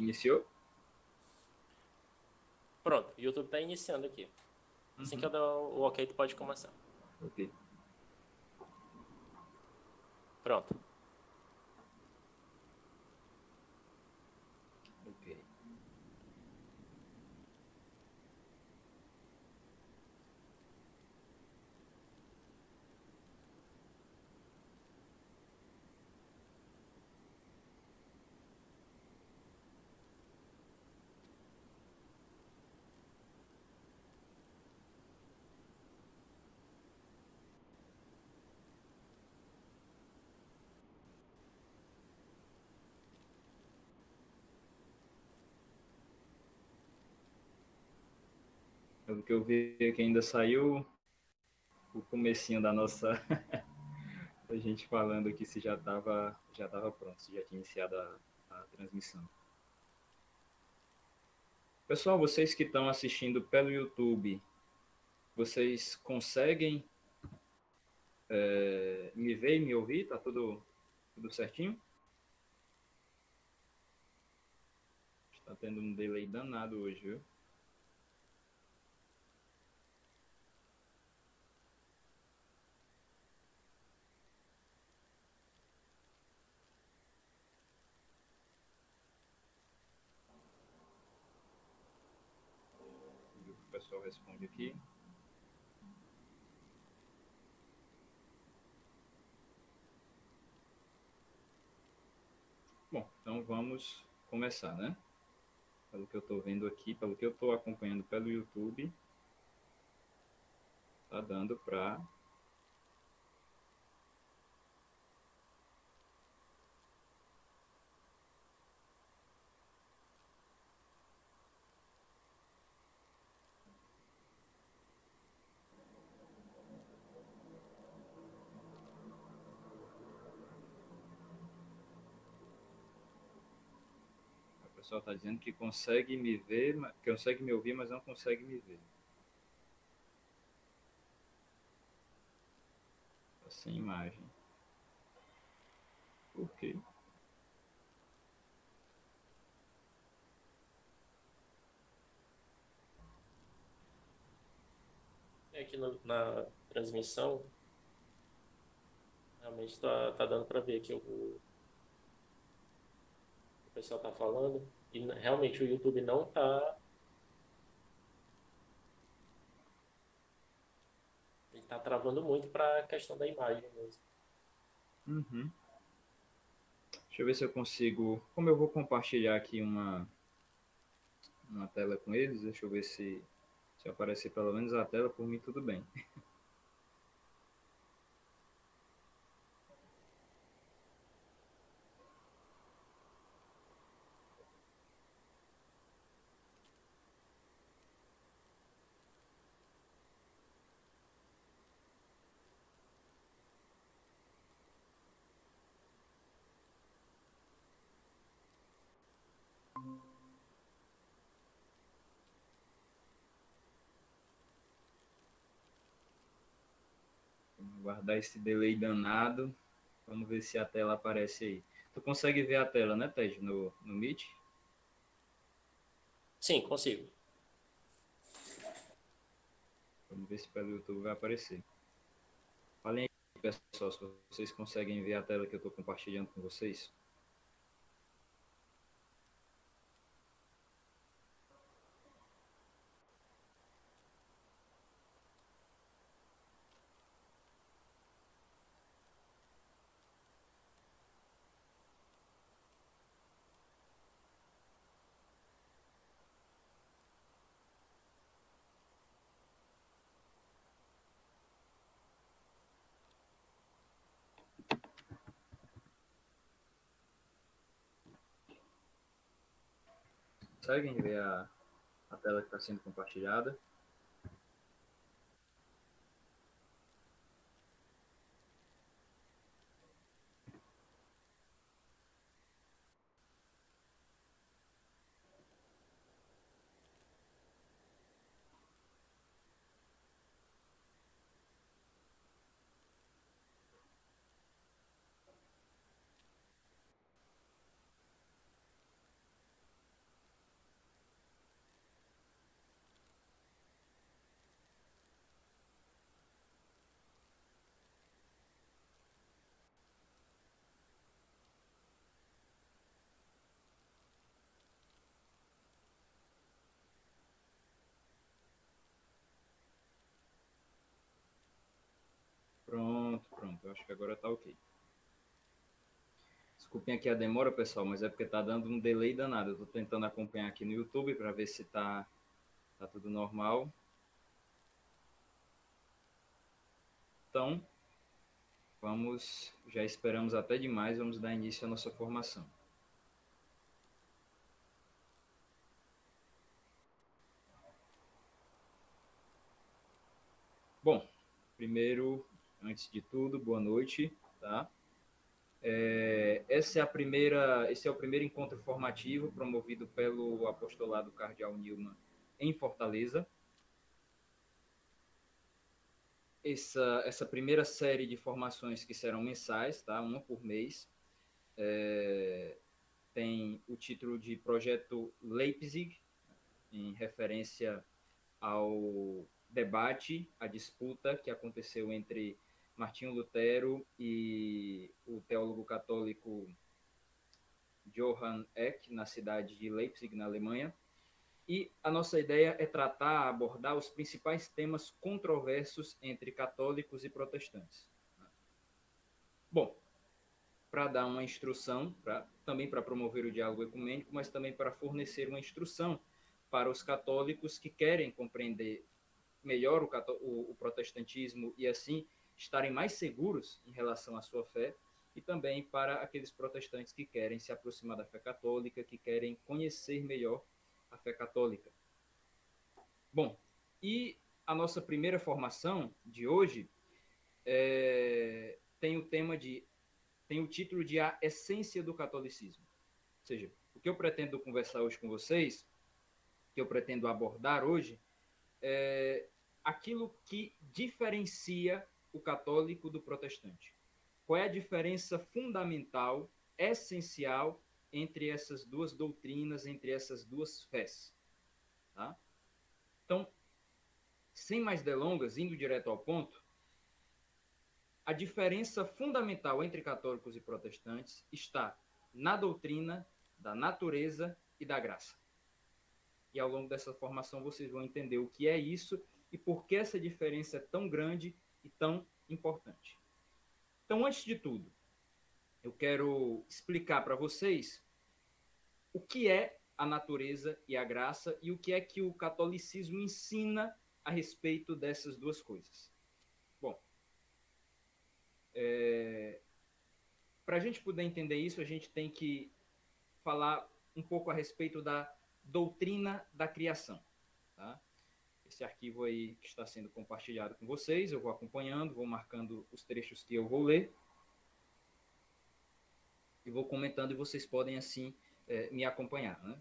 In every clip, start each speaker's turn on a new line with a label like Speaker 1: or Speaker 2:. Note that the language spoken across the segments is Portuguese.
Speaker 1: Iniciou?
Speaker 2: Pronto, o YouTube está iniciando aqui. Assim que eu der o ok, tu pode começar.
Speaker 1: Ok.
Speaker 2: Pronto.
Speaker 1: Ok. Pelo que eu vi que ainda saiu o comecinho da nossa a gente falando aqui se já tava pronto, se já tinha iniciado a transmissão. Pessoal, vocês que estão assistindo pelo YouTube, vocês conseguem me ver e me ouvir? Tá tudo certinho? Está tendo um delay danado hoje, viu? O pessoal responde aqui. Bom, então vamos começar, né? Pelo que eu estou vendo aqui, pelo que eu estou acompanhando pelo YouTube, tá dando para o pessoal está dizendo que consegue me ver, consegue me ouvir, mas não consegue me ver. Tá sem imagem. Por quê?
Speaker 2: Aqui na transmissão, realmente tá dando para ver que o pessoal tá falando. E realmente o YouTube não tá. Ele tá travando muito para a questão da imagem mesmo.
Speaker 1: Uhum. Deixa eu ver se eu consigo. Como eu vou compartilhar aqui uma tela com eles, deixa eu ver se aparecer pelo menos a tela, por mim tudo bem. Vamos guardar esse delay danado. Vamos ver se a tela aparece aí. Tu consegue ver a tela, né, Ted, no Meet?
Speaker 2: Sim, consigo.
Speaker 1: Vamos ver se pelo YouTube vai aparecer. Falem aí, pessoal, se vocês conseguem ver a tela que eu estou compartilhando com vocês. Conseguem ver a tela que está sendo compartilhada? acho que agora tá ok. Desculpem aqui a demora, pessoal, mas é porque tá dando um delay danado. Eu tô tentando acompanhar aqui no YouTube para ver se tá tudo normal. Então, já esperamos até demais, vamos dar início à nossa formação. Bom, primeiro, antes de tudo, boa noite, tá? Esse é o primeiro encontro formativo promovido pelo Apostolado Cardeal Newman em Fortaleza. Essa primeira série de formações que serão mensais, tá? Uma por mês, tem o título de Projeto Leipzig, em referência ao debate, a disputa que aconteceu entre Martinho Lutero e o teólogo católico Johann Eck, na cidade de Leipzig, na Alemanha. E a nossa ideia é abordar os principais temas controversos entre católicos e protestantes. Bom, para dar uma instrução, também para promover o diálogo ecumênico, mas também para fornecer uma instrução para os católicos que querem compreender melhor o protestantismo e assim estarem mais seguros em relação à sua fé, e também para aqueles protestantes que querem se aproximar da fé católica, que querem conhecer melhor a fé católica. Bom, e a nossa primeira formação de hoje tem o título de A Essência do Catolicismo. Ou seja, o que eu pretendo conversar hoje com vocês, que eu pretendo abordar hoje, é aquilo que diferencia o católico do protestante. Qual é a diferença fundamental, essencial, entre essas duas doutrinas, entre essas duas fés? Tá? Então, sem mais delongas, indo direto ao ponto, a diferença fundamental entre católicos e protestantes está na doutrina da natureza e da graça. E ao longo dessa formação vocês vão entender o que é isso e por que essa diferença é tão grande e tão importante. Então, antes de tudo, eu quero explicar para vocês o que é a natureza e a graça e o que é que o catolicismo ensina a respeito dessas duas coisas. Bom, para a gente poder entender isso, a gente tem que falar um pouco a respeito da doutrina da criação. Tá? Esse arquivo aí que está sendo compartilhado com vocês, eu vou acompanhando, vou marcando os trechos que eu vou ler e vou comentando e vocês podem assim me acompanhar. Né?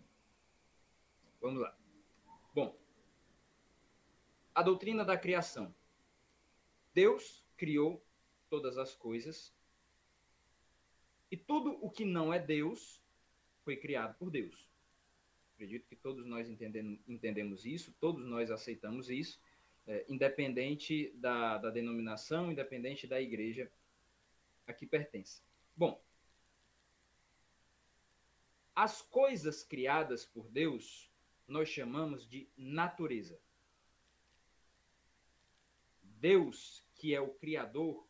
Speaker 1: Vamos lá. Bom, a doutrina da criação. Deus criou todas as coisas e tudo o que não é Deus foi criado por Deus. Acredito que todos nós entendemos isso, todos nós aceitamos isso, independente da denominação, independente da igreja a que pertence. Bom, as coisas criadas por Deus nós chamamos de natureza. Deus, que é o Criador,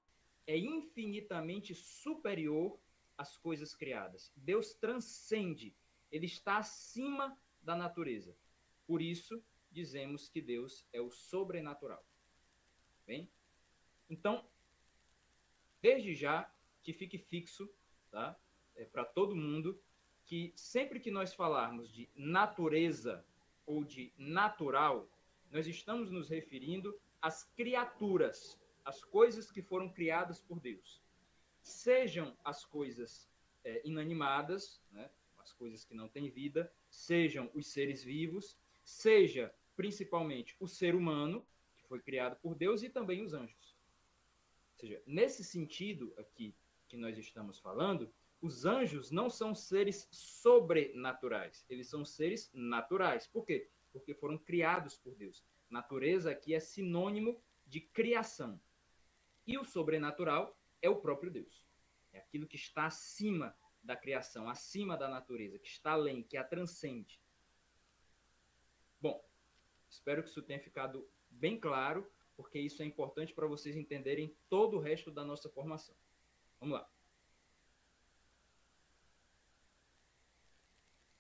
Speaker 1: é infinitamente superior às coisas criadas. Deus transcende, ele está acima da natureza. Por isso, dizemos que Deus é o sobrenatural. Bem? Então, desde já, que fique fixo, tá? Para todo mundo, que sempre que nós falarmos de natureza ou de natural, nós estamos nos referindo às criaturas, às coisas que foram criadas por Deus. Sejam as coisas inanimadas, né? As coisas que não têm vida, sejam os seres vivos, seja principalmente o ser humano, que foi criado por Deus, e também os anjos. Ou seja, nesse sentido aqui que nós estamos falando, os anjos não são seres sobrenaturais, eles são seres naturais. Por quê? Porque foram criados por Deus. Natureza aqui é sinônimo de criação. E o sobrenatural é o próprio Deus. É aquilo que está acima da criação, acima da natureza, que está além, que a transcende. Bom, espero que isso tenha ficado bem claro, porque isso é importante para vocês entenderem todo o resto da nossa formação. Vamos lá.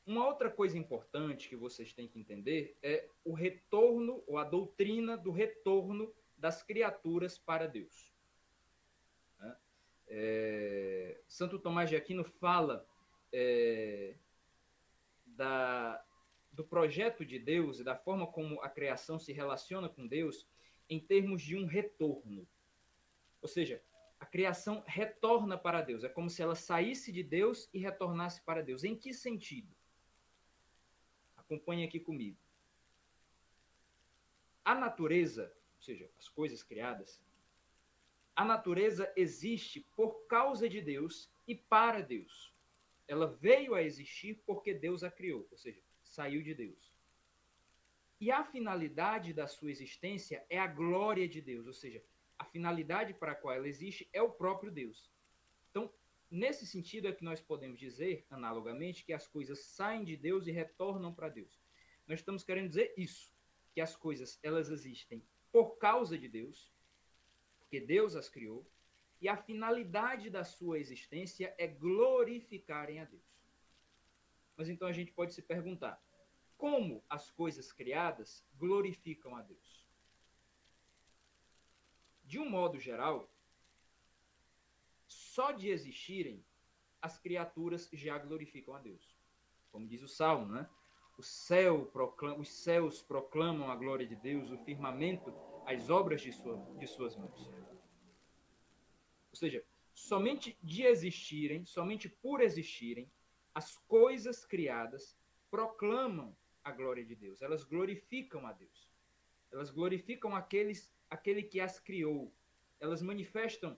Speaker 1: Uma outra coisa importante que vocês têm que entender é o retorno, ou a doutrina do retorno das criaturas para Deus. Santo Tomás de Aquino fala do projeto de Deus e da forma como a criação se relaciona com Deus em termos de um retorno. Ou seja, a criação retorna para Deus. É como se ela saísse de Deus e retornasse para Deus. Em que sentido? Acompanhe aqui comigo. A natureza, ou seja, as coisas criadas, a natureza existe por causa de Deus e para Deus. Ela veio a existir porque Deus a criou, ou seja, saiu de Deus. E a finalidade da sua existência é a glória de Deus, ou seja, a finalidade para a qual ela existe é o próprio Deus. Então, nesse sentido é que nós podemos dizer, analogamente, que as coisas saem de Deus e retornam para Deus. Nós estamos querendo dizer isso, que as coisas elas existem por causa de Deus, porque Deus as criou, e a finalidade da sua existência é glorificarem a Deus. Mas então a gente pode se perguntar, como as coisas criadas glorificam a Deus? De um modo geral, só de existirem, as criaturas já glorificam a Deus. Como diz o Salmo, né? Os céus proclamam a glória de Deus, o firmamento, as obras de suas mãos. Ou seja, somente de existirem, somente por existirem, as coisas criadas proclamam a glória de Deus. Elas glorificam a Deus. Elas glorificam aquele que as criou. Elas manifestam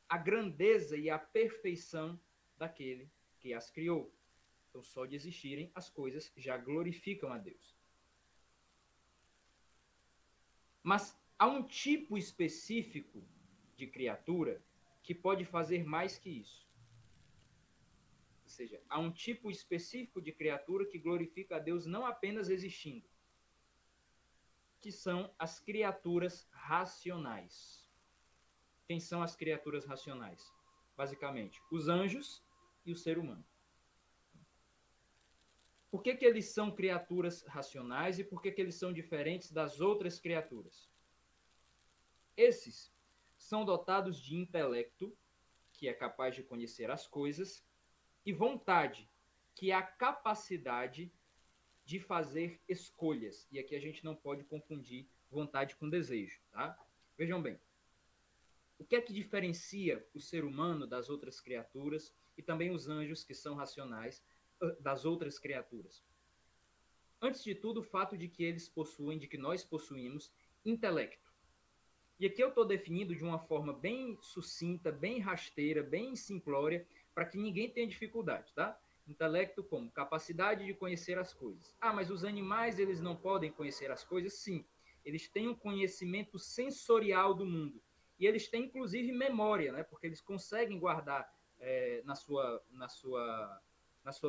Speaker 1: a grandeza e a perfeição daquele que as criou. Então, só de existirem, as coisas já glorificam a Deus. Mas há um tipo específico de criatura que pode fazer mais que isso. Ou seja, há um tipo específico de criatura que glorifica a Deus não apenas existindo, que são as criaturas racionais. Quem são as criaturas racionais? Basicamente, os anjos e o ser humano. Por que eles são criaturas racionais e por que eles são diferentes das outras criaturas? Esses são dotados de intelecto, que é capaz de conhecer as coisas, e vontade, que é a capacidade de fazer escolhas. E aqui a gente não pode confundir vontade com desejo, tá? Vejam bem. O que é que diferencia o ser humano das outras criaturas e também os anjos, que são racionais, das outras criaturas? Antes de tudo, o fato de que eles possuem, de que nós possuímos intelecto. E aqui eu estou definindo de uma forma bem sucinta, bem rasteira, bem simplória, para que ninguém tenha dificuldade, tá? Intelecto como capacidade de conhecer as coisas. Ah, mas os animais, eles não podem conhecer as coisas? Sim, eles têm um conhecimento sensorial do mundo. E eles têm, inclusive, memória, né? Porque eles conseguem guardar na sua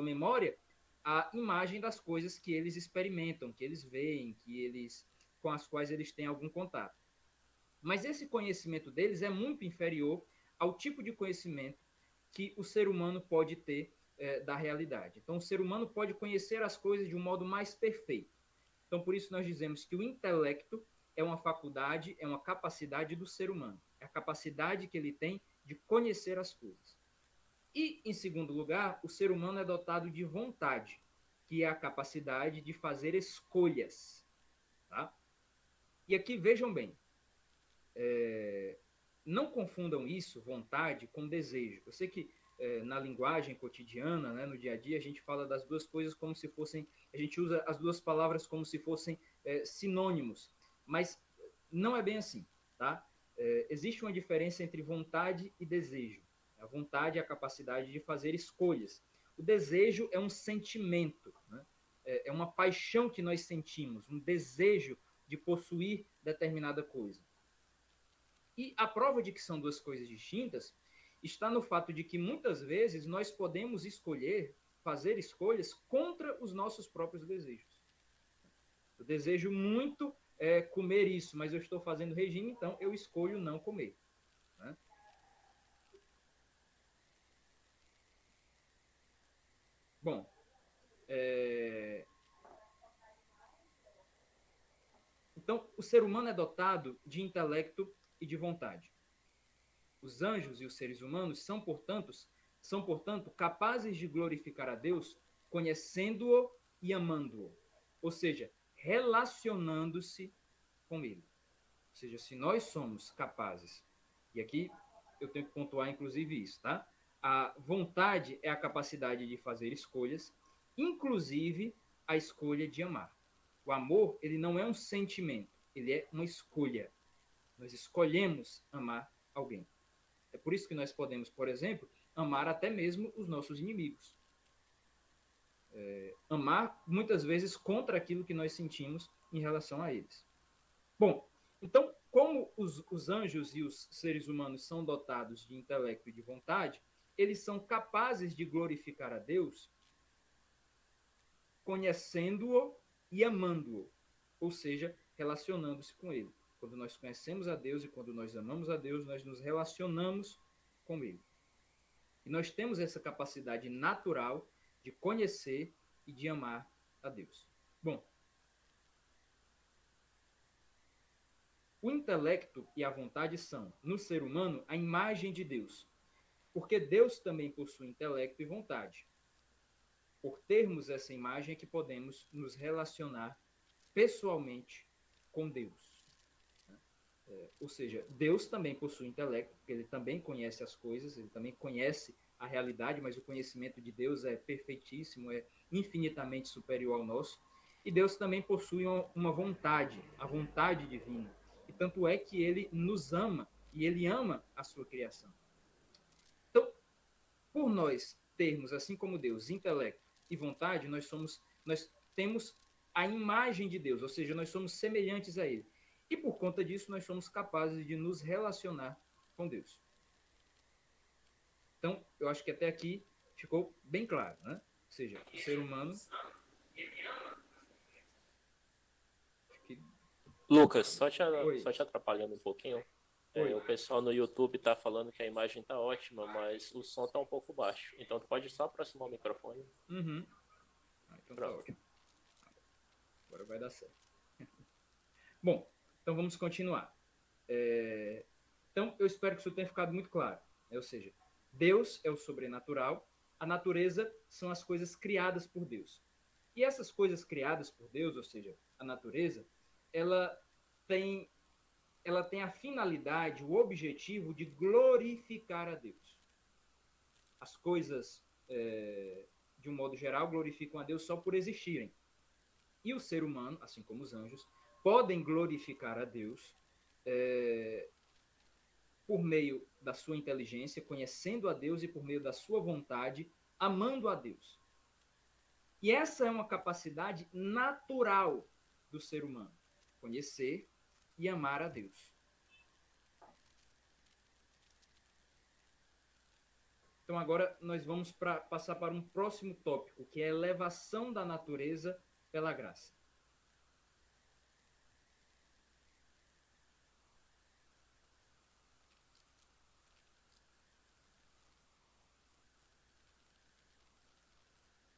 Speaker 1: memória a imagem das coisas que eles experimentam, que eles veem, com as quais eles têm algum contato. Mas esse conhecimento deles é muito inferior ao tipo de conhecimento que o ser humano pode ter da realidade. Então, o ser humano pode conhecer as coisas de um modo mais perfeito. Então, por isso nós dizemos que o intelecto é uma faculdade, é uma capacidade do ser humano. É a capacidade que ele tem de conhecer as coisas. E, em segundo lugar, o ser humano é dotado de vontade, que é a capacidade de fazer escolhas. Tá? E aqui, vejam bem, não confundam isso, vontade, com desejo. Eu sei que na linguagem cotidiana, né, no dia a dia, a gente fala das duas coisas como se fossem, a gente usa as duas palavras como se fossem sinônimos, mas não é bem assim, tá? Existe uma diferença entre vontade e desejo. A vontade é a capacidade de fazer escolhas. O desejo é um sentimento, né? É uma paixão que nós sentimos, um desejo de possuir determinada coisa. E a prova de que são duas coisas distintas está no fato de que muitas vezes nós podemos fazer escolhas contra os nossos próprios desejos. Eu desejo muito comer isso, mas eu estou fazendo regime, então eu escolho não comer. Né? Bom, então o ser humano é dotado de intelecto e de vontade. Os anjos e os seres humanos são, portanto, capazes de glorificar a Deus conhecendo-o e amando-o. Ou seja, relacionando-se com ele. Ou seja, se nós somos capazes, e aqui eu tenho que pontuar inclusive isso, tá? A vontade é a capacidade de fazer escolhas, inclusive a escolha de amar. O amor, ele não é um sentimento, ele é uma escolha. Nós escolhemos amar alguém. É por isso que nós podemos, por exemplo, amar até mesmo os nossos inimigos. Amar, muitas vezes, contra aquilo que nós sentimos em relação a eles. Bom, então, como os anjos e os seres humanos são dotados de intelecto e de vontade, eles são capazes de glorificar a Deus conhecendo-o e amando-o, ou seja, relacionando-se com ele. Quando nós conhecemos a Deus e quando nós amamos a Deus, nós nos relacionamos com ele. E nós temos essa capacidade natural de conhecer e de amar a Deus. Bom, o intelecto e a vontade são, no ser humano, a imagem de Deus, porque Deus também possui intelecto e vontade. Por termos essa imagem é que podemos nos relacionar pessoalmente com Deus. Ou seja, Deus também possui intelecto, porque ele também conhece as coisas, ele também conhece a realidade, mas o conhecimento de Deus é perfeitíssimo, é infinitamente superior ao nosso. E Deus também possui uma vontade, a vontade divina. E tanto é que ele nos ama, e ele ama a sua criação. Então, por nós termos, assim como Deus, intelecto e vontade, nós temos a imagem de Deus, ou seja, nós somos semelhantes a ele. E por conta disso, nós somos capazes de nos relacionar com Deus. Então, eu acho que até aqui ficou bem claro, né? Ou seja, o ser humano...
Speaker 2: Lucas, só te atrapalhando um pouquinho. O pessoal no YouTube tá falando que a imagem tá ótima, mas o som tá um pouco baixo. Então tu pode só aproximar o microfone.
Speaker 1: Uhum. Então tá ótimo. Agora vai dar certo. Bom, então vamos continuar. Então, eu espero que isso tenha ficado muito claro. Ou seja, Deus é o sobrenatural, a natureza são as coisas criadas por Deus. E essas coisas criadas por Deus, ou seja, a natureza, ela tem a finalidade, o objetivo de glorificar a Deus. As coisas, de um modo geral, glorificam a Deus só por existirem. E o ser humano, assim como os anjos, podem glorificar a Deus por meio da sua inteligência, conhecendo a Deus, e por meio da sua vontade, amando a Deus. E essa é uma capacidade natural do ser humano, conhecer e amar a Deus. Então agora nós vamos passar para um próximo tópico, que é a elevação da natureza pela graça.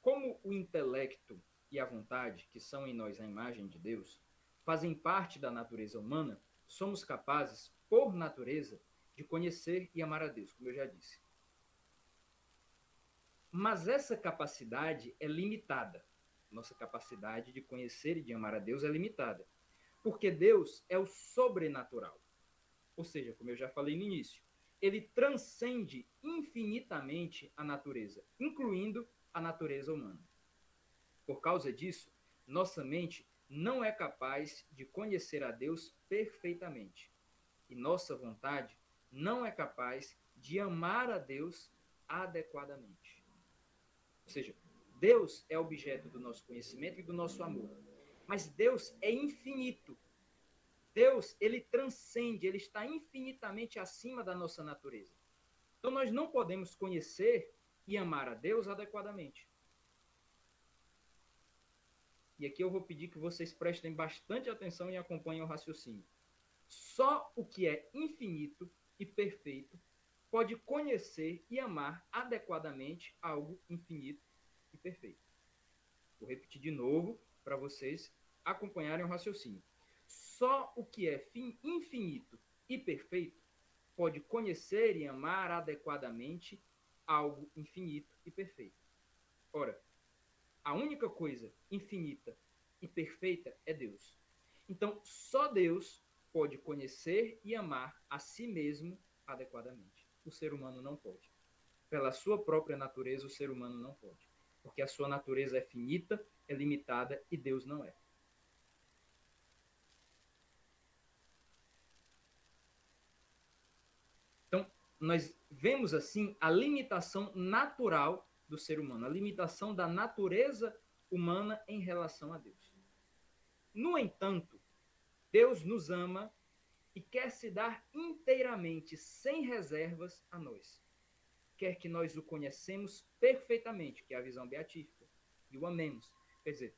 Speaker 1: Como o intelecto e a vontade, que são em nós a imagem de Deus, fazem parte da natureza humana, somos capazes, por natureza, de conhecer e amar a Deus, como eu já disse. Mas essa capacidade é limitada. Nossa capacidade de conhecer e de amar a Deus é limitada. Porque Deus é o sobrenatural. Ou seja, como eu já falei no início, ele transcende infinitamente a natureza, incluindo a natureza humana. Por causa disso, nossa mente não é capaz de conhecer a Deus perfeitamente. E nossa vontade não é capaz de amar a Deus adequadamente. Ou seja, Deus é objeto do nosso conhecimento e do nosso amor. Mas Deus é infinito. Deus, ele transcende, ele está infinitamente acima da nossa natureza. Então nós não podemos conhecer e amar a Deus adequadamente. e aqui eu vou pedir que vocês prestem bastante atenção e acompanhem o raciocínio. Só o que é infinito e perfeito pode conhecer e amar adequadamente algo infinito e perfeito. Vou repetir de novo para vocês acompanharem o raciocínio. Só o que é infinito e perfeito pode conhecer e amar adequadamente algo infinito e perfeito. Ora, a única coisa infinita e perfeita é Deus. Então, só Deus pode conhecer e amar a si mesmo adequadamente. O ser humano não pode. Pela sua própria natureza, o ser humano não pode. Porque a sua natureza é finita, é limitada e Deus não é. Então, nós vemos assim a limitação natural do ser humano, a limitação da natureza humana em relação a Deus. No entanto, Deus nos ama e quer se dar inteiramente, sem reservas, a nós. Quer que nós o conhecemos perfeitamente, que é a visão beatífica, e o amemos. Quer dizer,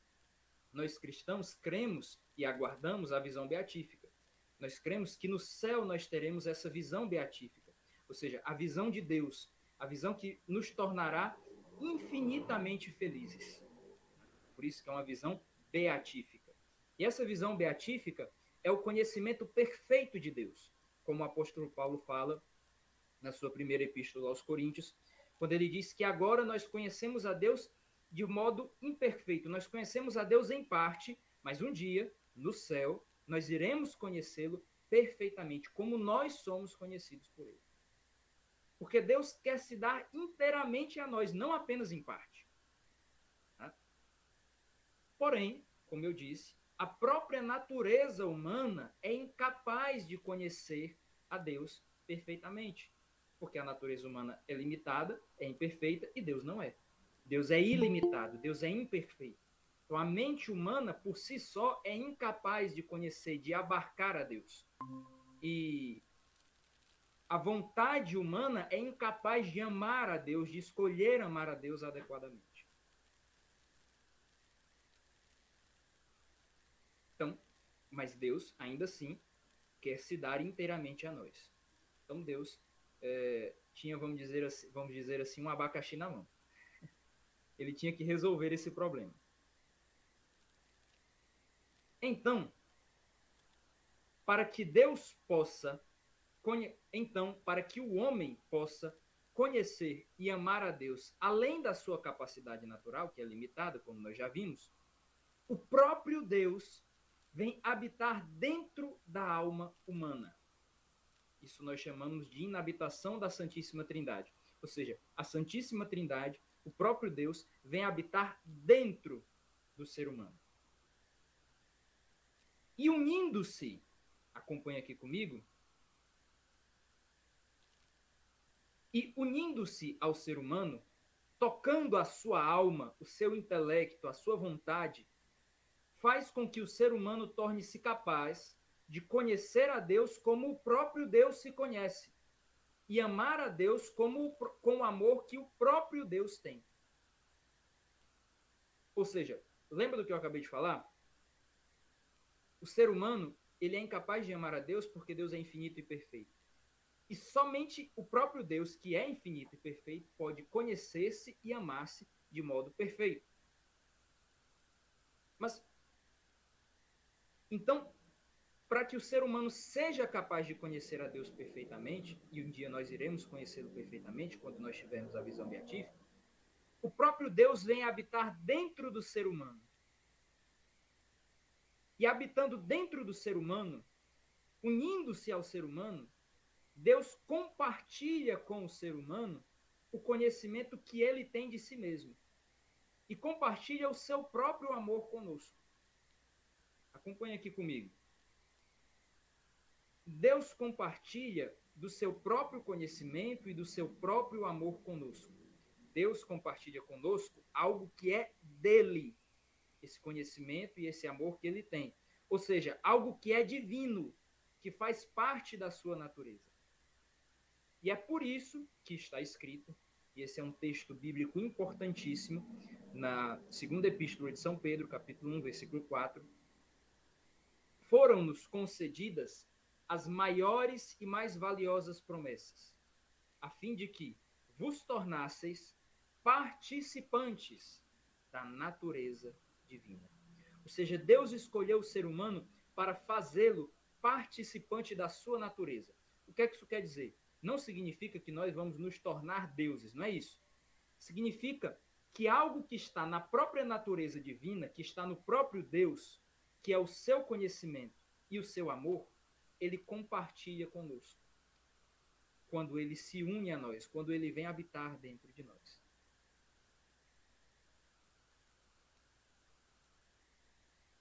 Speaker 1: nós cristãos cremos e aguardamos a visão beatífica. Nós cremos que no céu nós teremos essa visão beatífica, ou seja, a visão de Deus, a visão que nos tornará infinitamente felizes. Por isso que é uma visão beatífica. E essa visão beatífica é o conhecimento perfeito de Deus, como o apóstolo Paulo fala na sua primeira epístola aos Coríntios, quando ele diz que agora nós conhecemos a Deus de modo imperfeito. Nós conhecemos a Deus em parte, mas um dia, no céu, nós iremos conhecê-lo perfeitamente, como nós somos conhecidos por ele. Porque Deus quer se dar inteiramente a nós, não apenas em parte. Tá? Porém, como eu disse, a própria natureza humana é incapaz de conhecer a Deus perfeitamente. Porque a natureza humana é limitada, é imperfeita, e Deus não é. Deus é ilimitado, Deus é imperfeito. Então, a mente humana, por si só, é incapaz de conhecer, de abarcar a Deus. E a vontade humana é incapaz de amar a Deus, de escolher amar a Deus adequadamente. Então, mas Deus, ainda assim, quer se dar inteiramente a nós. Então, Deus tinha, vamos dizer assim, um abacaxi na mão. Ele tinha que resolver esse problema. Então, para que o homem possa conhecer e amar a Deus, além da sua capacidade natural, que é limitada, como nós já vimos, o próprio Deus vem habitar dentro da alma humana. Isso nós chamamos de inabitação da Santíssima Trindade. Ou seja, a Santíssima Trindade, o próprio Deus, vem habitar dentro do ser humano. E unindo-se, acompanha aqui comigo, e unindo-se ao ser humano, tocando a sua alma, o seu intelecto, a sua vontade, faz com que o ser humano torne-se capaz de conhecer a Deus como o próprio Deus se conhece e amar a Deus com o amor que o próprio Deus tem. Ou seja, lembra do que eu acabei de falar? O ser humano, ele é incapaz de amar a Deus porque Deus é infinito e perfeito. E somente o próprio Deus, que é infinito e perfeito, pode conhecer-se e amar-se de modo perfeito. Mas, então, para que o ser humano seja capaz de conhecer a Deus perfeitamente, e um dia nós iremos conhecê-lo perfeitamente, quando nós tivermos a visão beatífica, o próprio Deus vem habitar dentro do ser humano. E habitando dentro do ser humano, unindo-se ao ser humano, Deus compartilha com o ser humano o conhecimento que ele tem de si mesmo. E compartilha o seu próprio amor conosco. Acompanhe aqui comigo. Deus compartilha do seu próprio conhecimento e do seu próprio amor conosco. Deus compartilha conosco algo que é dele, esse conhecimento e esse amor que ele tem. Ou seja, algo que é divino, que faz parte da sua natureza. E é por isso que está escrito, e esse é um texto bíblico importantíssimo, na segunda epístola de São Pedro, capítulo 1, versículo 4, foram-nos concedidas as maiores e mais valiosas promessas, a fim de que vos tornasseis participantes da natureza divina. Ou seja, Deus escolheu o ser humano para fazê-lo participante da sua natureza. O que é que isso quer dizer? Não significa que nós vamos nos tornar deuses, não é isso. Significa que algo que está na própria natureza divina, que está no próprio Deus, que é o seu conhecimento e o seu amor, ele compartilha conosco. Quando ele se une a nós, quando ele vem habitar dentro de nós.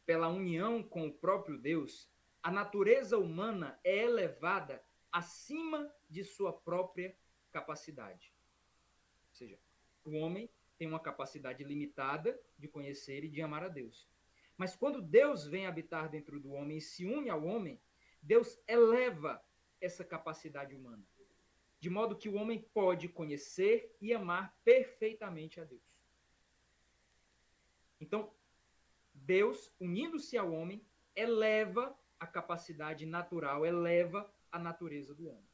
Speaker 1: Pela união com o próprio Deus, a natureza humana é elevada acima de sua própria capacidade. Ou seja, o homem tem uma capacidade limitada de conhecer e de amar a Deus. Mas quando Deus vem habitar dentro do homem e se une ao homem, Deus eleva essa capacidade humana, de modo que o homem pode conhecer e amar perfeitamente a Deus. Então, Deus, unindo-se ao homem, eleva a capacidade natural, eleva a natureza do homem.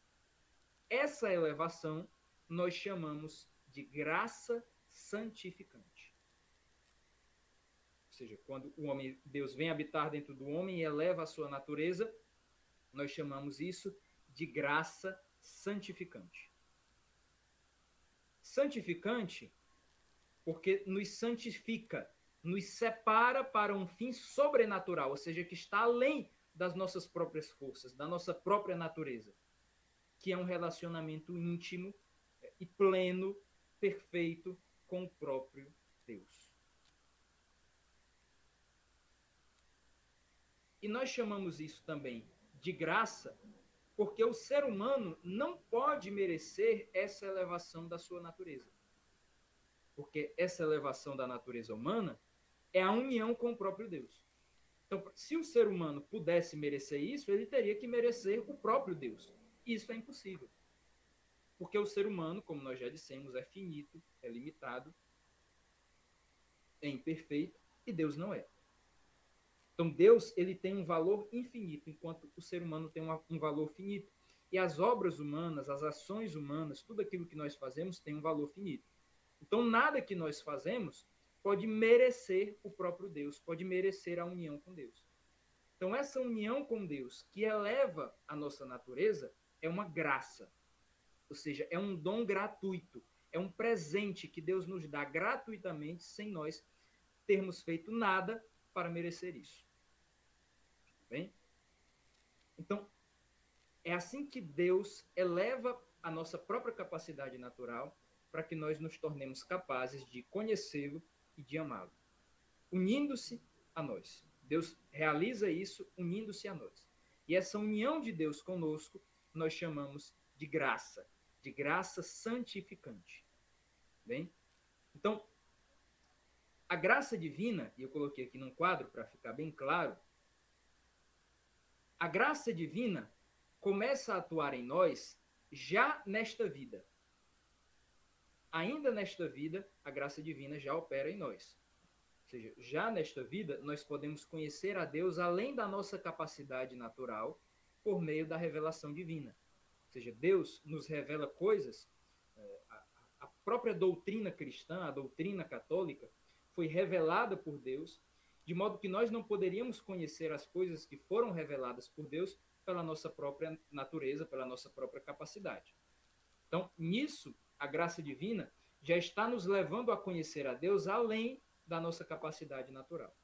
Speaker 1: Essa elevação nós chamamos de graça santificante. Ou seja, quando o homem, Deus vem habitar dentro do homem e eleva a sua natureza, nós chamamos isso de graça santificante. Santificante porque nos santifica, nos separa para um fim sobrenatural, ou seja, que está além das nossas próprias forças, da nossa própria natureza, que é um relacionamento íntimo e pleno, perfeito com o próprio Deus. E nós chamamos isso também de graça, porque o ser humano não pode merecer essa elevação da sua natureza. Porque essa elevação da natureza humana é a união com o próprio Deus. Então, se o ser humano pudesse merecer isso, ele teria que merecer o próprio Deus. Isso é impossível. Porque o ser humano, como nós já dissemos, é finito, é limitado, é imperfeito, e Deus não é. Então, Deus ele tem um valor infinito, enquanto o ser humano tem um valor finito. E as obras humanas, as ações humanas, tudo aquilo que nós fazemos tem um valor finito. Então, nada que nós fazemos pode merecer o próprio Deus, pode merecer a união com Deus. Então, essa união com Deus, que eleva a nossa natureza, é uma graça. Ou seja, é um dom gratuito, é um presente que Deus nos dá gratuitamente, sem nós termos feito nada para merecer isso. Bem? Então, é assim que Deus eleva a nossa própria capacidade natural para que nós nos tornemos capazes de conhecê-lo e de amá-lo, unindo-se a nós. Deus realiza isso unindo-se a nós. E essa união de Deus conosco nós chamamos de graça santificante. Bem? Então, a graça divina, e eu coloquei aqui num quadro para ficar bem claro, a graça divina começa a atuar em nós já nesta vida. Ainda nesta vida, a graça divina já opera em nós. Ou seja, já nesta vida, nós podemos conhecer a Deus além da nossa capacidade natural por meio da revelação divina. Ou seja, Deus nos revela coisas, a própria doutrina cristã, a doutrina católica, foi revelada por Deus, de modo que nós não poderíamos conhecer as coisas que foram reveladas por Deus pela nossa própria natureza, pela nossa própria capacidade. Então, nisso, a graça divina já está nos levando a conhecer a Deus além da nossa capacidade natural.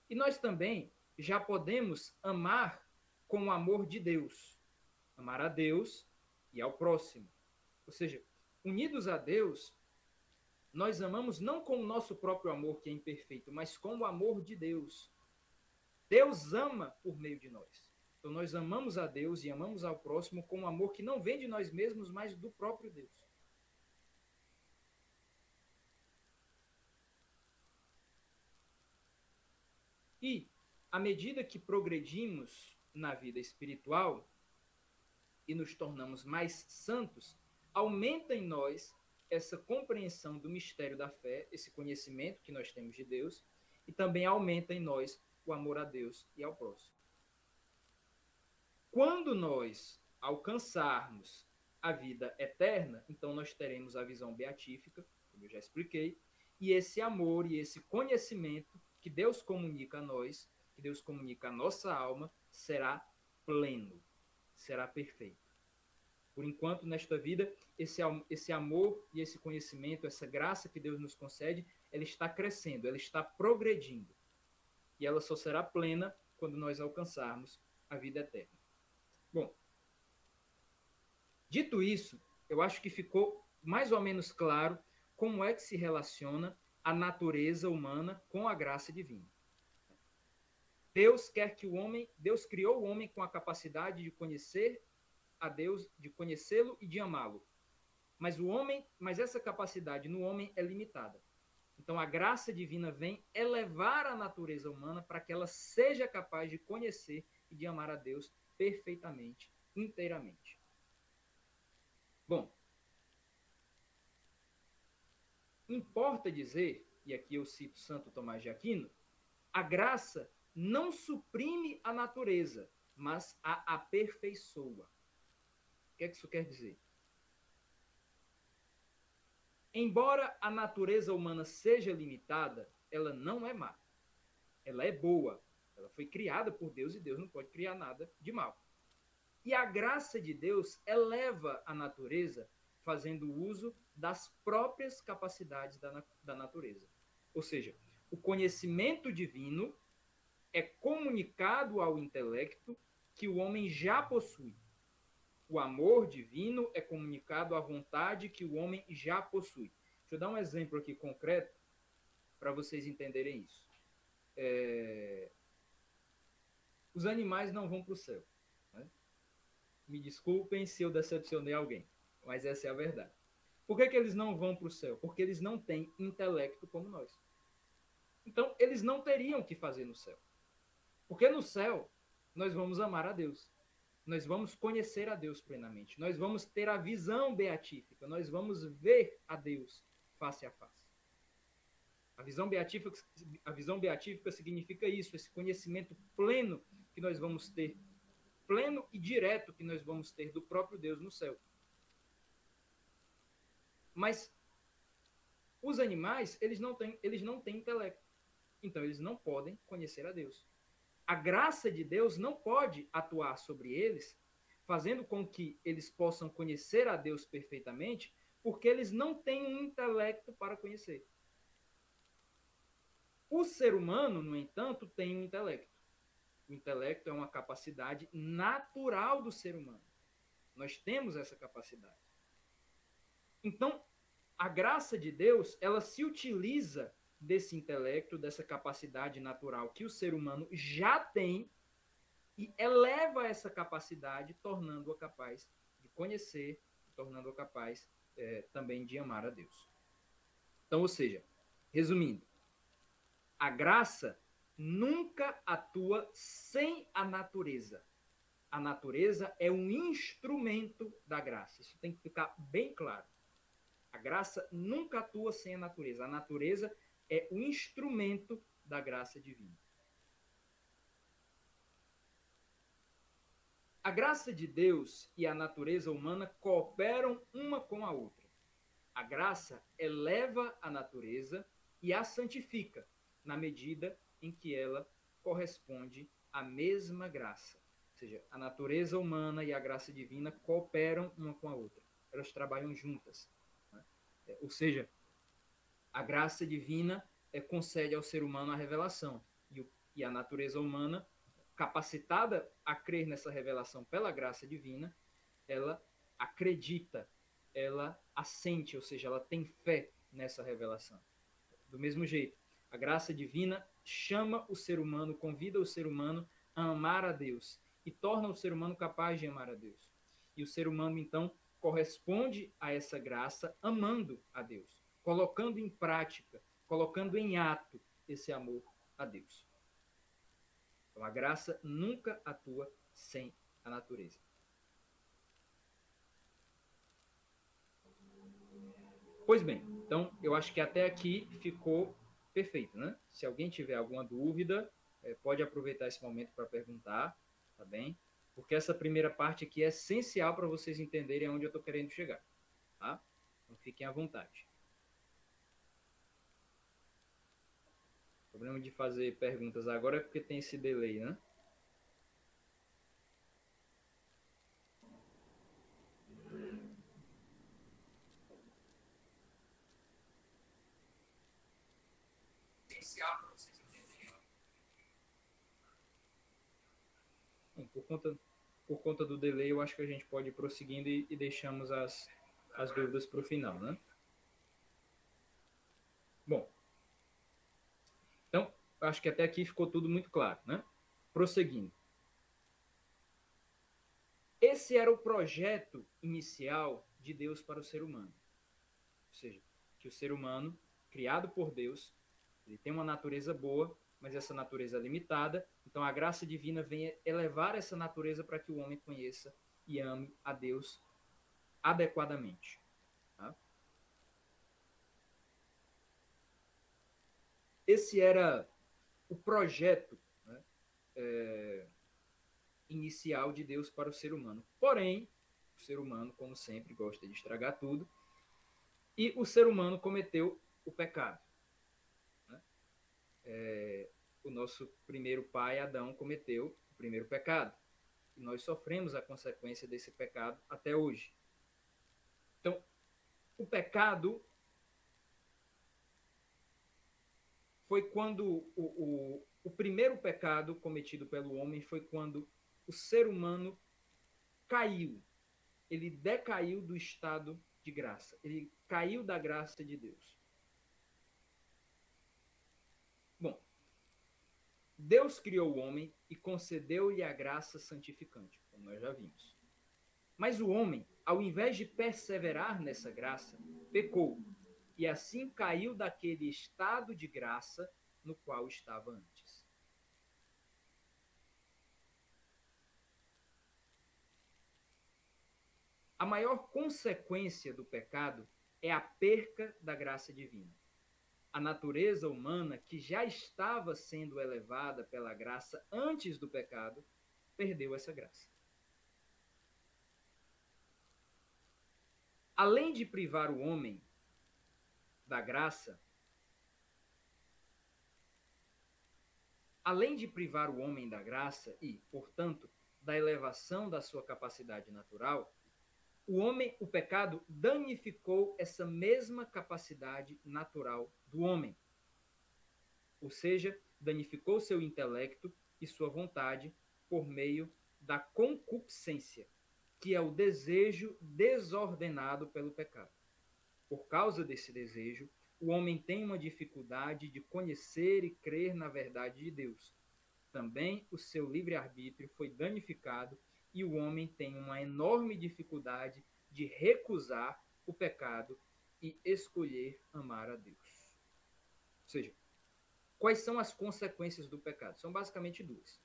Speaker 1: E nós também já podemos amar com o amor de Deus. Amar a Deus e ao próximo. Ou seja, unidos a Deus, nós amamos não com o nosso próprio amor, que é imperfeito, mas com o amor de Deus. Deus ama por meio de nós. Então, nós amamos a Deus e amamos ao próximo com um amor que não vem de nós mesmos, mas do próprio Deus. E, à medida que progredimos na vida espiritual e nos tornamos mais santos, aumenta em nós essa compreensão do mistério da fé, esse conhecimento que nós temos de Deus, e também aumenta em nós o amor a Deus e ao próximo. Quando nós alcançarmos a vida eterna, então nós teremos a visão beatífica, como eu já expliquei, e esse amor e esse conhecimento que Deus comunica a nós, que Deus comunica à nossa alma, será pleno, será perfeito. Por enquanto, nesta vida, esse amor e esse conhecimento, essa graça que Deus nos concede, ela está crescendo, ela está progredindo. E ela só será plena quando nós alcançarmos a vida eterna. Bom, dito isso, eu acho que ficou mais ou menos claro como é que se relaciona a natureza humana com a graça divina. Deus quer que o homem, Deus criou o homem com a capacidade de conhecer a Deus, de conhecê-lo e de amá-lo. Mas essa capacidade no homem é limitada. Então a graça divina vem elevar a natureza humana para que ela seja capaz de conhecer e de amar a Deus perfeitamente, inteiramente. Bom, importa dizer, e aqui eu cito Santo Tomás de Aquino, a graça não suprime a natureza, mas a aperfeiçoa. O que é que isso quer dizer? Embora a natureza humana seja limitada, ela não é má. Ela é boa. Ela foi criada por Deus e Deus não pode criar nada de mal. E a graça de Deus eleva a natureza fazendo uso das próprias capacidades da natureza. Ou seja, o conhecimento divino é comunicado ao intelecto que o homem já possui. O amor divino é comunicado à vontade que o homem já possui. Deixa eu dar um exemplo aqui concreto para vocês entenderem isso. Os animais não vão para o céu. Né? Me desculpem se eu decepcionei alguém, mas essa é a verdade. Por que eles não vão para o céu? Porque eles não têm intelecto como nós. Então, eles não teriam o que fazer no céu. Porque no céu, nós vamos amar a Deus. Nós vamos conhecer a Deus plenamente. Nós vamos ter a visão beatífica. Nós vamos ver a Deus face a face. A visão beatífica significa isso, esse conhecimento pleno que nós vamos ter, pleno e direto que nós vamos ter do próprio Deus no céu. Mas os animais, eles não têm intelecto. Então, eles não podem conhecer a Deus. A graça de Deus não pode atuar sobre eles, fazendo com que eles possam conhecer a Deus perfeitamente, porque eles não têm um intelecto para conhecer. O ser humano, no entanto, tem um intelecto. O intelecto é uma capacidade natural do ser humano. Nós temos essa capacidade. Então, a graça de Deus, ela se utiliza desse intelecto, dessa capacidade natural que o ser humano já tem e eleva essa capacidade, tornando-a capaz de conhecer, tornando-a capaz também de amar a Deus. Então, ou seja, resumindo, a graça nunca atua sem a natureza. A natureza é um instrumento da graça. Isso tem que ficar bem claro. A graça nunca atua sem a natureza. A natureza é o instrumento da graça divina. A graça de Deus e a natureza humana cooperam uma com a outra. A graça eleva a natureza e a santifica, na medida em que ela corresponde à mesma graça. Ou seja, a natureza humana e a graça divina cooperam uma com a outra. Elas trabalham juntas. Né? Ou seja, a graça divina concede ao ser humano a revelação. E a natureza humana, capacitada a crer nessa revelação pela graça divina, ela acredita, ela assente, ou seja, ela tem fé nessa revelação. Do mesmo jeito, a graça divina chama o ser humano, convida o ser humano a amar a Deus e torna o ser humano capaz de amar a Deus. E o ser humano, então, corresponde a essa graça amando a Deus, colocando em prática, colocando em ato esse amor a Deus. Então, a graça nunca atua sem a natureza. Pois bem, então eu acho que até aqui ficou perfeito, né? Se alguém tiver alguma dúvida, pode aproveitar esse momento para perguntar, tá bem? Porque essa primeira parte aqui é essencial para vocês entenderem aonde eu estou querendo chegar, tá? Então fiquem à vontade. O problema de fazer perguntas agora é porque tem esse delay, né? Bom, por conta do delay, eu acho que a gente pode ir prosseguindo e deixamos as dúvidas para o final, né? Bom, então, acho que até aqui ficou tudo muito claro, né? Prosseguindo. Esse era o projeto inicial de Deus para o ser humano. Ou seja, que o ser humano, criado por Deus, ele tem uma natureza boa, mas essa natureza é limitada. Então a graça divina vem elevar essa natureza para que o homem conheça e ame a Deus adequadamente. Tá? Esse era o projeto, né, inicial de Deus para o ser humano. Porém, o ser humano, como sempre, gosta de estragar tudo. E o ser humano cometeu o pecado. Né? O nosso primeiro pai, Adão, cometeu o primeiro pecado. E nós sofremos a consequência desse pecado até hoje. Então, o pecado foi quando o primeiro pecado cometido pelo homem foi quando o ser humano caiu. Ele decaiu do estado de graça. Ele caiu da graça de Deus. Bom, Deus criou o homem e concedeu-lhe a graça santificante, como nós já vimos. Mas o homem, ao invés de perseverar nessa graça, pecou e assim caiu daquele estado de graça no qual estava antes. A maior consequência do pecado é a perca da graça divina. A natureza humana, que já estava sendo elevada pela graça antes do pecado, perdeu essa graça. Além de privar o homem da graça, e, portanto, da elevação da sua capacidade natural, o pecado danificou essa mesma capacidade natural do homem. Ou seja, danificou seu intelecto e sua vontade por meio da concupiscência, que é o desejo desordenado pelo pecado. Por causa desse desejo, o homem tem uma dificuldade de conhecer e crer na verdade de Deus. Também o seu livre-arbítrio foi danificado e o homem tem uma enorme dificuldade de recusar o pecado e escolher amar a Deus. Ou seja, quais são as consequências do pecado? São basicamente duas.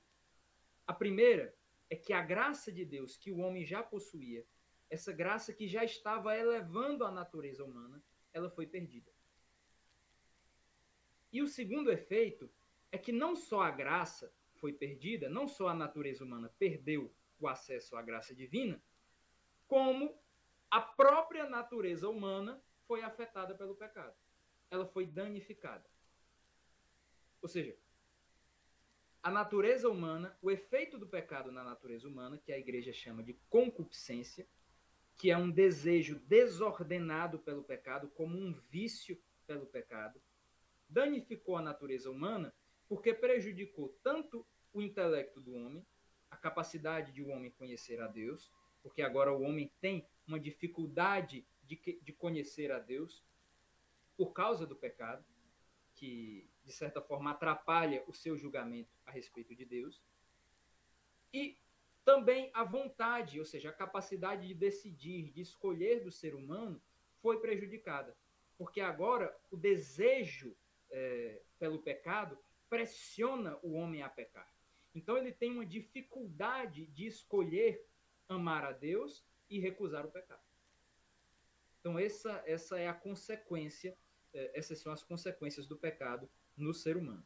Speaker 1: A primeira é que a graça de Deus que o homem já possuía, essa graça que já estava elevando a natureza humana, ela foi perdida. E o segundo efeito é que não só a graça foi perdida, não só a natureza humana perdeu o acesso à graça divina, como a própria natureza humana foi afetada pelo pecado. Ela foi danificada. Ou seja, a natureza humana, o efeito do pecado na natureza humana, que a igreja chama de concupiscência, que é um desejo desordenado pelo pecado, como um vício pelo pecado, danificou a natureza humana porque prejudicou tanto o intelecto do homem, a capacidade de o homem conhecer a Deus, porque agora o homem tem uma dificuldade de conhecer a Deus por causa do pecado, que de certa forma atrapalha o seu julgamento a respeito de Deus, e também a vontade, ou seja, a capacidade de decidir, de escolher do ser humano foi prejudicada, porque agora o desejo pelo pecado pressiona o homem a pecar. Então ele tem uma dificuldade de escolher amar a Deus e recusar o pecado. Então, essa é a consequência, essas são as consequências do pecado no ser humano.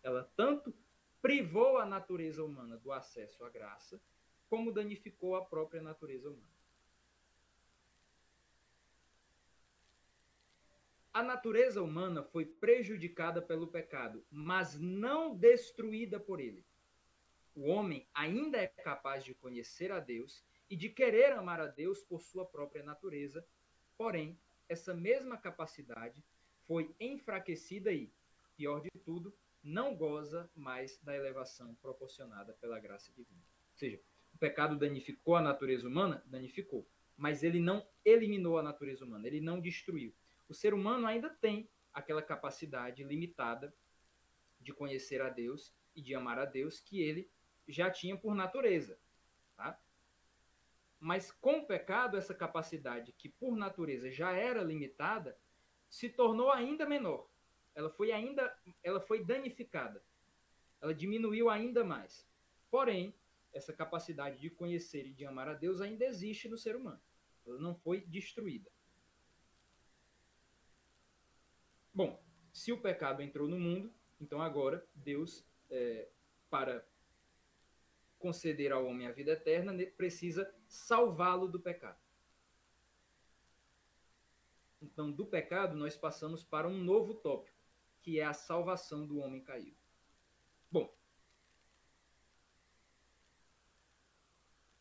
Speaker 1: Ela tanto privou a natureza humana do acesso à graça, como danificou a própria natureza humana. A natureza humana foi prejudicada pelo pecado, mas não destruída por ele. O homem ainda é capaz de conhecer a Deus e de querer amar a Deus por sua própria natureza, porém, essa mesma capacidade foi enfraquecida e, pior de tudo, não goza mais da elevação proporcionada pela graça divina. Ou seja, o pecado danificou a natureza humana? Danificou. Mas ele não eliminou a natureza humana, ele não destruiu. O ser humano ainda tem aquela capacidade limitada de conhecer a Deus e de amar a Deus que ele já tinha por natureza. Tá? Mas com o pecado, essa capacidade que por natureza já era limitada, se tornou ainda menor. Ela foi danificada. Ela diminuiu ainda mais. Porém, essa capacidade de conhecer e de amar a Deus ainda existe no ser humano. Ela não foi destruída. Bom, se o pecado entrou no mundo, então agora Deus, para conceder ao homem a vida eterna, precisa salvá-lo do pecado. Então, do pecado, nós passamos para um novo tópico, que é a salvação do homem caído. Bom,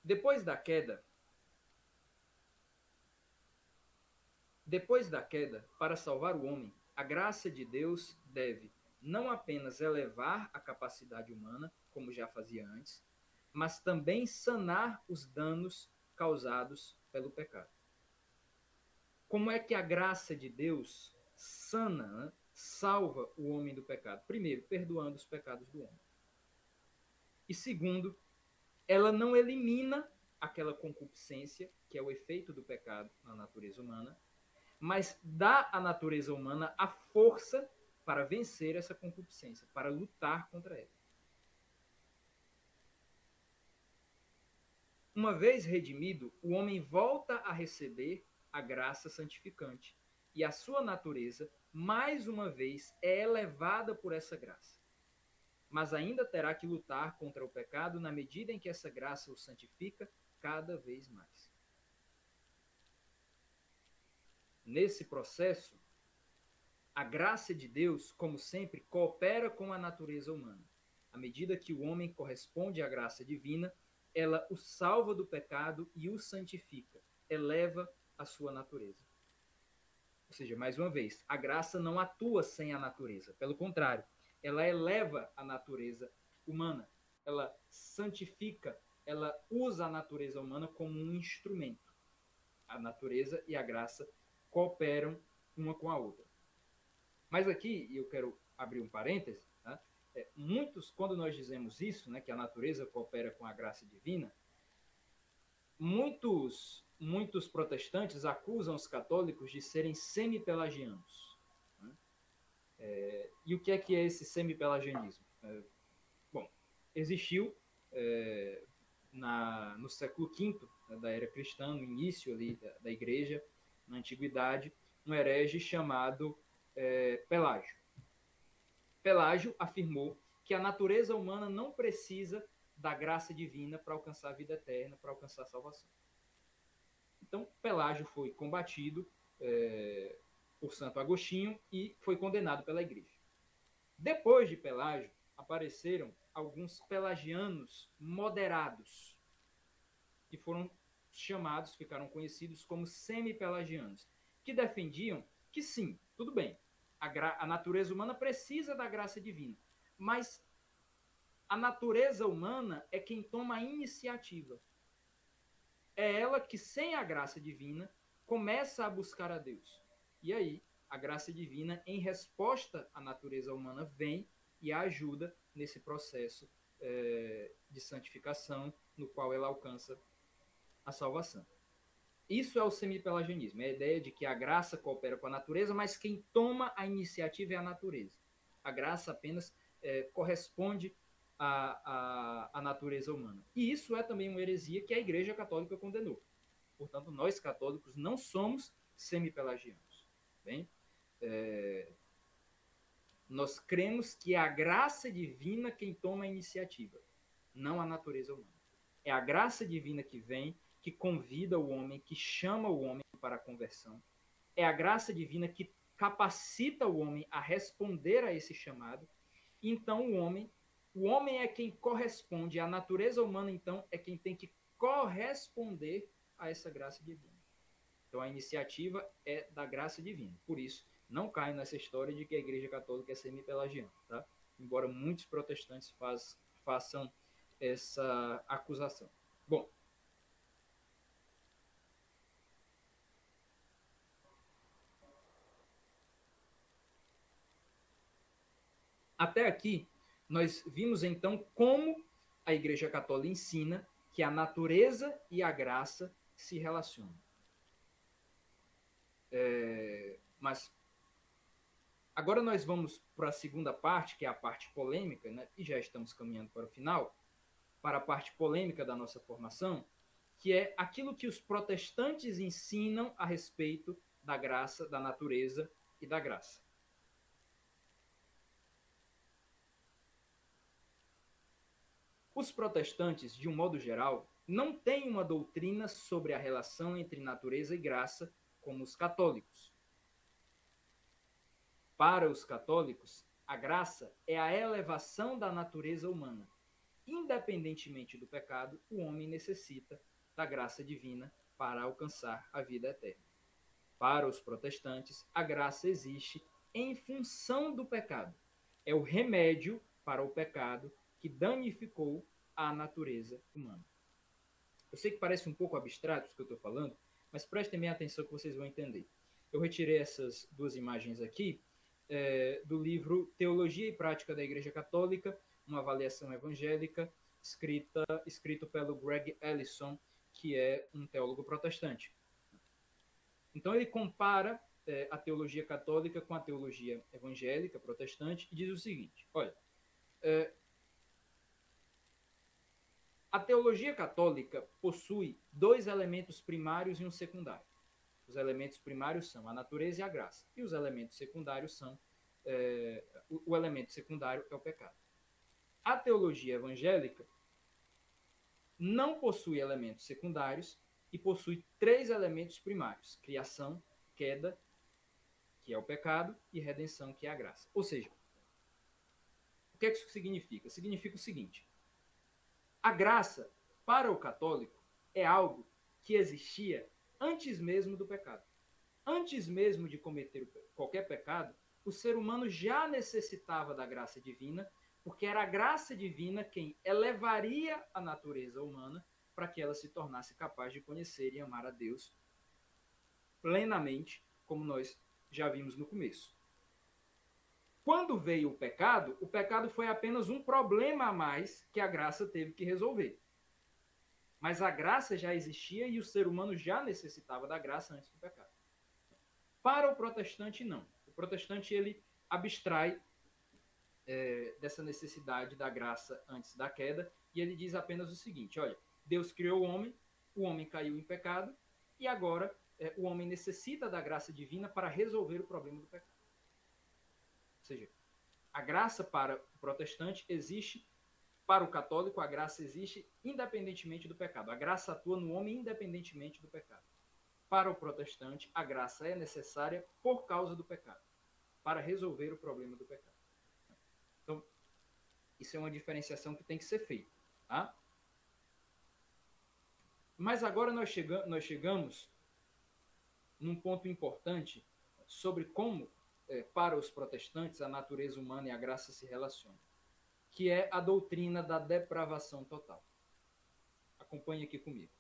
Speaker 1: depois da queda, para salvar o homem, a graça de Deus deve não apenas elevar a capacidade humana, como já fazia antes, mas também sanar os danos causados pelo pecado. Como é que a graça de Deus sana, né, salva o homem do pecado? Primeiro, perdoando os pecados do homem. E segundo, ela não elimina aquela concupiscência, que é o efeito do pecado na natureza humana, mas dá à natureza humana a força para vencer essa concupiscência, para lutar contra ela. Uma vez redimido, o homem volta a receber a graça santificante e a sua natureza, mais uma vez, é elevada por essa graça. Mas ainda terá que lutar contra o pecado na medida em que essa graça o santifica cada vez mais. Nesse processo, a graça de Deus, como sempre, coopera com a natureza humana. À medida que o homem corresponde à graça divina, ela o salva do pecado e o santifica, eleva a sua natureza. Ou seja, mais uma vez, a graça não atua sem a natureza. Pelo contrário, ela eleva a natureza humana. Ela santifica, ela usa a natureza humana como um instrumento. A natureza e a graça cooperam uma com a outra. Mas aqui, e eu quero abrir um parêntese, tá? Muitos, quando nós dizemos isso, né, que a natureza coopera com a graça divina, muitos protestantes acusam os católicos de serem semi-pelagianos. Né? E o que é esse semi-pelagianismo? Bom, existiu no século V, né, da era cristã, no início ali da igreja, na antiguidade, um herege chamado Pelágio. Pelágio afirmou que a natureza humana não precisa da graça divina para alcançar a vida eterna, para alcançar a salvação. Então, Pelágio foi combatido por Santo Agostinho e foi condenado pela igreja. Depois de Pelágio, apareceram alguns pelagianos moderados, que ficaram conhecidos como semi-pelagianos, que defendiam que sim, tudo bem, a natureza humana precisa da graça divina, mas a natureza humana é quem toma a iniciativa. É ela que, sem a graça divina, começa a buscar a Deus. E aí, a graça divina, em resposta à natureza humana, vem e a ajuda nesse processo de santificação, no qual ela alcança a salvação. Isso é o semipelagianismo, é a ideia de que a graça coopera com a natureza, mas quem toma a iniciativa é a natureza. A graça apenas corresponde à natureza humana. E isso é também uma heresia que a Igreja Católica condenou. Portanto, nós católicos não somos
Speaker 3: semipelagianos. Bem, nós cremos que é a graça divina quem toma a iniciativa, não a natureza humana. É a graça divina que vem, que convida o homem, que chama o homem para a conversão. É a graça divina que capacita o homem a responder a esse chamado. Então o homem é quem corresponde, a natureza humana então é quem tem que corresponder a essa graça divina. Então a iniciativa é da graça divina. Por isso, não caio nessa história de que a Igreja Católica é semipelagiana, tá? Embora muitos protestantes façam essa acusação. Bom, até aqui, nós vimos então como a Igreja Católica ensina que a natureza e a graça se relacionam. Mas agora nós vamos para a segunda parte, que é a parte polêmica, né? E já estamos caminhando para o final, para a parte polêmica da nossa formação, que é aquilo que os protestantes ensinam a respeito da graça, da natureza e da graça. Os protestantes, de um modo geral, não têm uma doutrina sobre a relação entre natureza e graça como os católicos. Para os católicos, a graça é a elevação da natureza humana. Independentemente do pecado, o homem necessita da graça divina para alcançar a vida eterna. Para os protestantes, a graça existe em função do pecado. É o remédio para o pecado que danificou a natureza humana. Eu sei que parece um pouco abstrato isso que eu estou falando, mas prestem bem atenção que vocês vão entender. Eu retirei essas duas imagens aqui do livro Teologia e Prática da Igreja Católica, uma avaliação evangélica, escrito pelo Greg Ellison, que é um teólogo protestante. Então ele compara a teologia católica com a teologia evangélica protestante e diz o seguinte, olha, a teologia católica possui dois elementos primários e um secundário. Os elementos primários são a natureza e a graça. E os elementos secundários são... o elemento secundário é o pecado. A teologia evangélica não possui elementos secundários e possui três elementos primários. Criação, queda, que é o pecado, e redenção, que é a graça. Ou seja, o que isso significa? Significa o seguinte: a graça, para o católico, é algo que existia antes mesmo do pecado. Antes mesmo de cometer qualquer pecado, o ser humano já necessitava da graça divina, porque era a graça divina quem elevaria a natureza humana para que ela se tornasse capaz de conhecer e amar a Deus plenamente, como nós já vimos no começo. Quando veio o pecado foi apenas um problema a mais que a graça teve que resolver. Mas a graça já existia e o ser humano já necessitava da graça antes do pecado. Para o protestante, não. O protestante, ele abstrai dessa necessidade da graça antes da queda e ele diz apenas o seguinte, olha, Deus criou o homem caiu em pecado e agora o homem necessita da graça divina para resolver o problema do pecado. Ou seja, a graça para o protestante existe, para o católico a graça existe independentemente do pecado. A graça atua no homem independentemente do pecado. Para o protestante, a graça é necessária por causa do pecado, para resolver o problema do pecado. Então, isso é uma diferenciação que tem que ser feita. Tá? Mas agora nós chegamos num ponto importante sobre como, para os protestantes, a natureza humana e a graça se relacionam, que é a doutrina da depravação total. Acompanhe aqui comigo.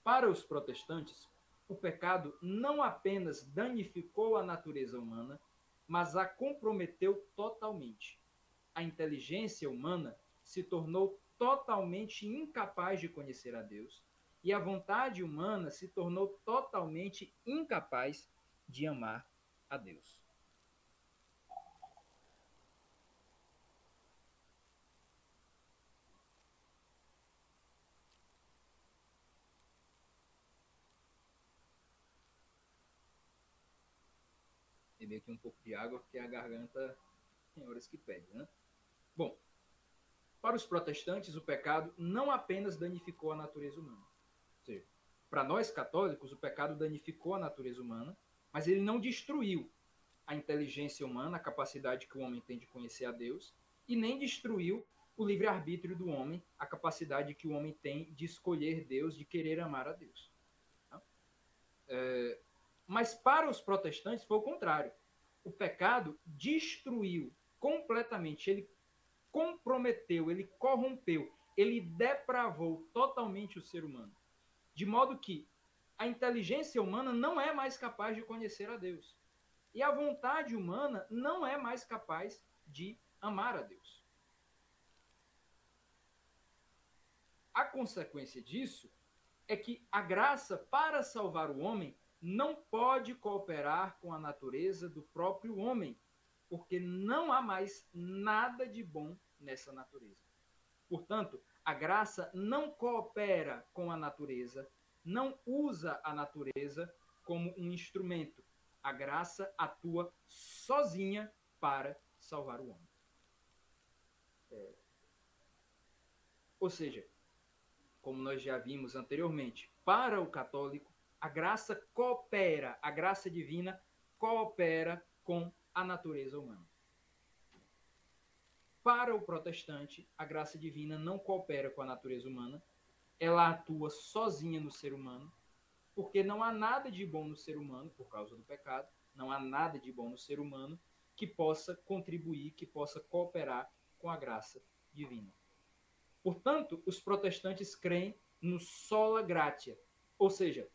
Speaker 3: Para os protestantes, o pecado não apenas danificou a natureza humana, mas a comprometeu totalmente. A inteligência humana se tornou totalmente incapaz de conhecer a Deus e a vontade humana se tornou totalmente incapaz de amar a Deus. beber aqui um pouco de água, porque a garganta tem horas que pede, né? Bom, para os protestantes, o pecado não apenas danificou a natureza humana. Ou seja, para nós católicos, o pecado danificou a natureza humana, mas ele não destruiu a inteligência humana, a capacidade que o homem tem de conhecer a Deus, e nem destruiu o livre-arbítrio do homem, a capacidade que o homem tem de escolher Deus, de querer amar a Deus. Mas para os protestantes foi o contrário. O pecado destruiu completamente, ele comprometeu, ele corrompeu, ele depravou totalmente o ser humano. De modo que a inteligência humana não é mais capaz de conhecer a Deus. E a vontade humana não é mais capaz de amar a Deus. A consequência disso é que a graça para salvar o homem não pode cooperar com a natureza do próprio homem, porque não há mais nada de bom nessa natureza. Portanto, a graça não coopera com a natureza, não usa a natureza como um instrumento. A graça atua sozinha para salvar o homem. Ou seja, como nós já vimos anteriormente, para o católico, a graça coopera, a graça divina coopera com a natureza humana. Para o protestante, a graça divina não coopera com a natureza humana, ela atua sozinha no ser humano, porque não há nada de bom no ser humano, por causa do pecado, não há nada de bom no ser humano que possa contribuir, que possa cooperar com a graça divina. Portanto, os protestantes creem no sola gratia, ou seja,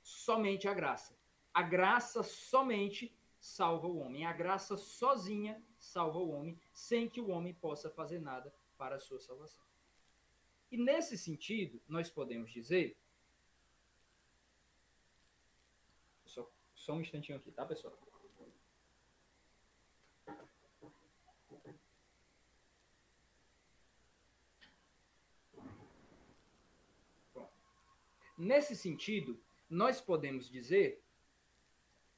Speaker 3: somente a graça. A graça somente salva o homem. A graça sozinha salva o homem, sem que o homem possa fazer nada para a sua salvação. E nesse sentido, nós podemos dizer... Só um instantinho aqui, tá, pessoal? Bom, nesse sentido, nós podemos dizer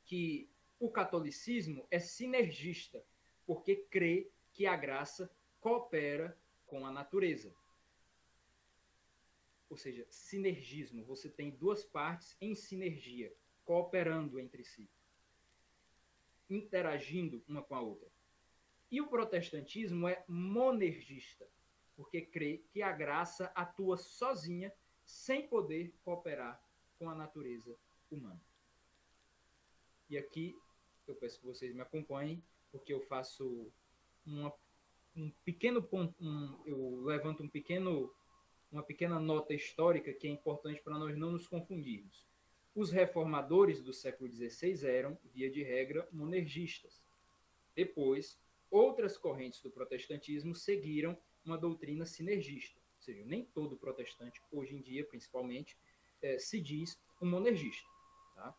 Speaker 3: que o catolicismo é sinergista, porque crê que a graça coopera com a natureza. Ou seja, sinergismo, você tem duas partes em sinergia, cooperando entre si, interagindo uma com a outra. E o protestantismo é monergista, porque crê que a graça atua sozinha, sem poder cooperar com a natureza humana. E aqui eu peço que vocês me acompanhem, porque eu faço um pequeno ponto, eu levanto uma pequena nota histórica que é importante para nós não nos confundirmos. Os reformadores do século XVI eram, via de regra, monergistas. Depois, outras correntes do protestantismo seguiram uma doutrina sinergista. Ou seja, nem todo protestante, hoje em dia, principalmente, se diz um monergista. Tá?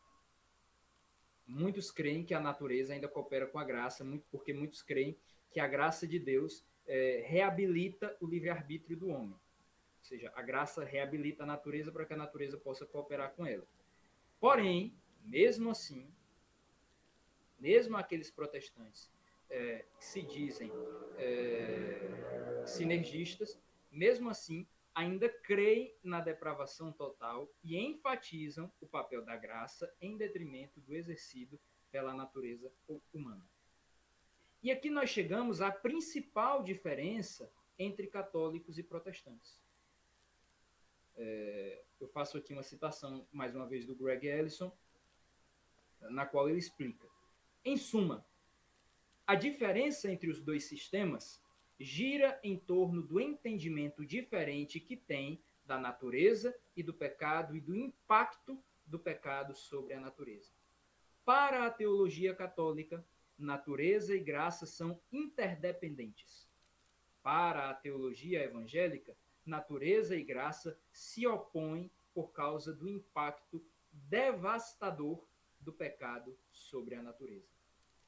Speaker 3: Muitos creem que a natureza ainda coopera com a graça, porque muitos creem que a graça de Deus reabilita o livre-arbítrio do homem. Ou seja, a graça reabilita a natureza para que a natureza possa cooperar com ela. Porém, mesmo assim, mesmo aqueles protestantes que se dizem sinergistas, mesmo assim, ainda creem na depravação total e enfatizam o papel da graça em detrimento do exercido pela natureza humana. E aqui nós chegamos à principal diferença entre católicos e protestantes. Eu faço aqui uma citação, mais uma vez, do Greg Ellison, na qual ele explica. Em suma, a diferença entre os dois sistemas gira em torno do entendimento diferente que tem da natureza e do pecado e do impacto do pecado sobre a natureza. Para a teologia católica, natureza e graça são interdependentes. Para a teologia evangélica, natureza e graça se opõem por causa do impacto devastador do pecado sobre a natureza.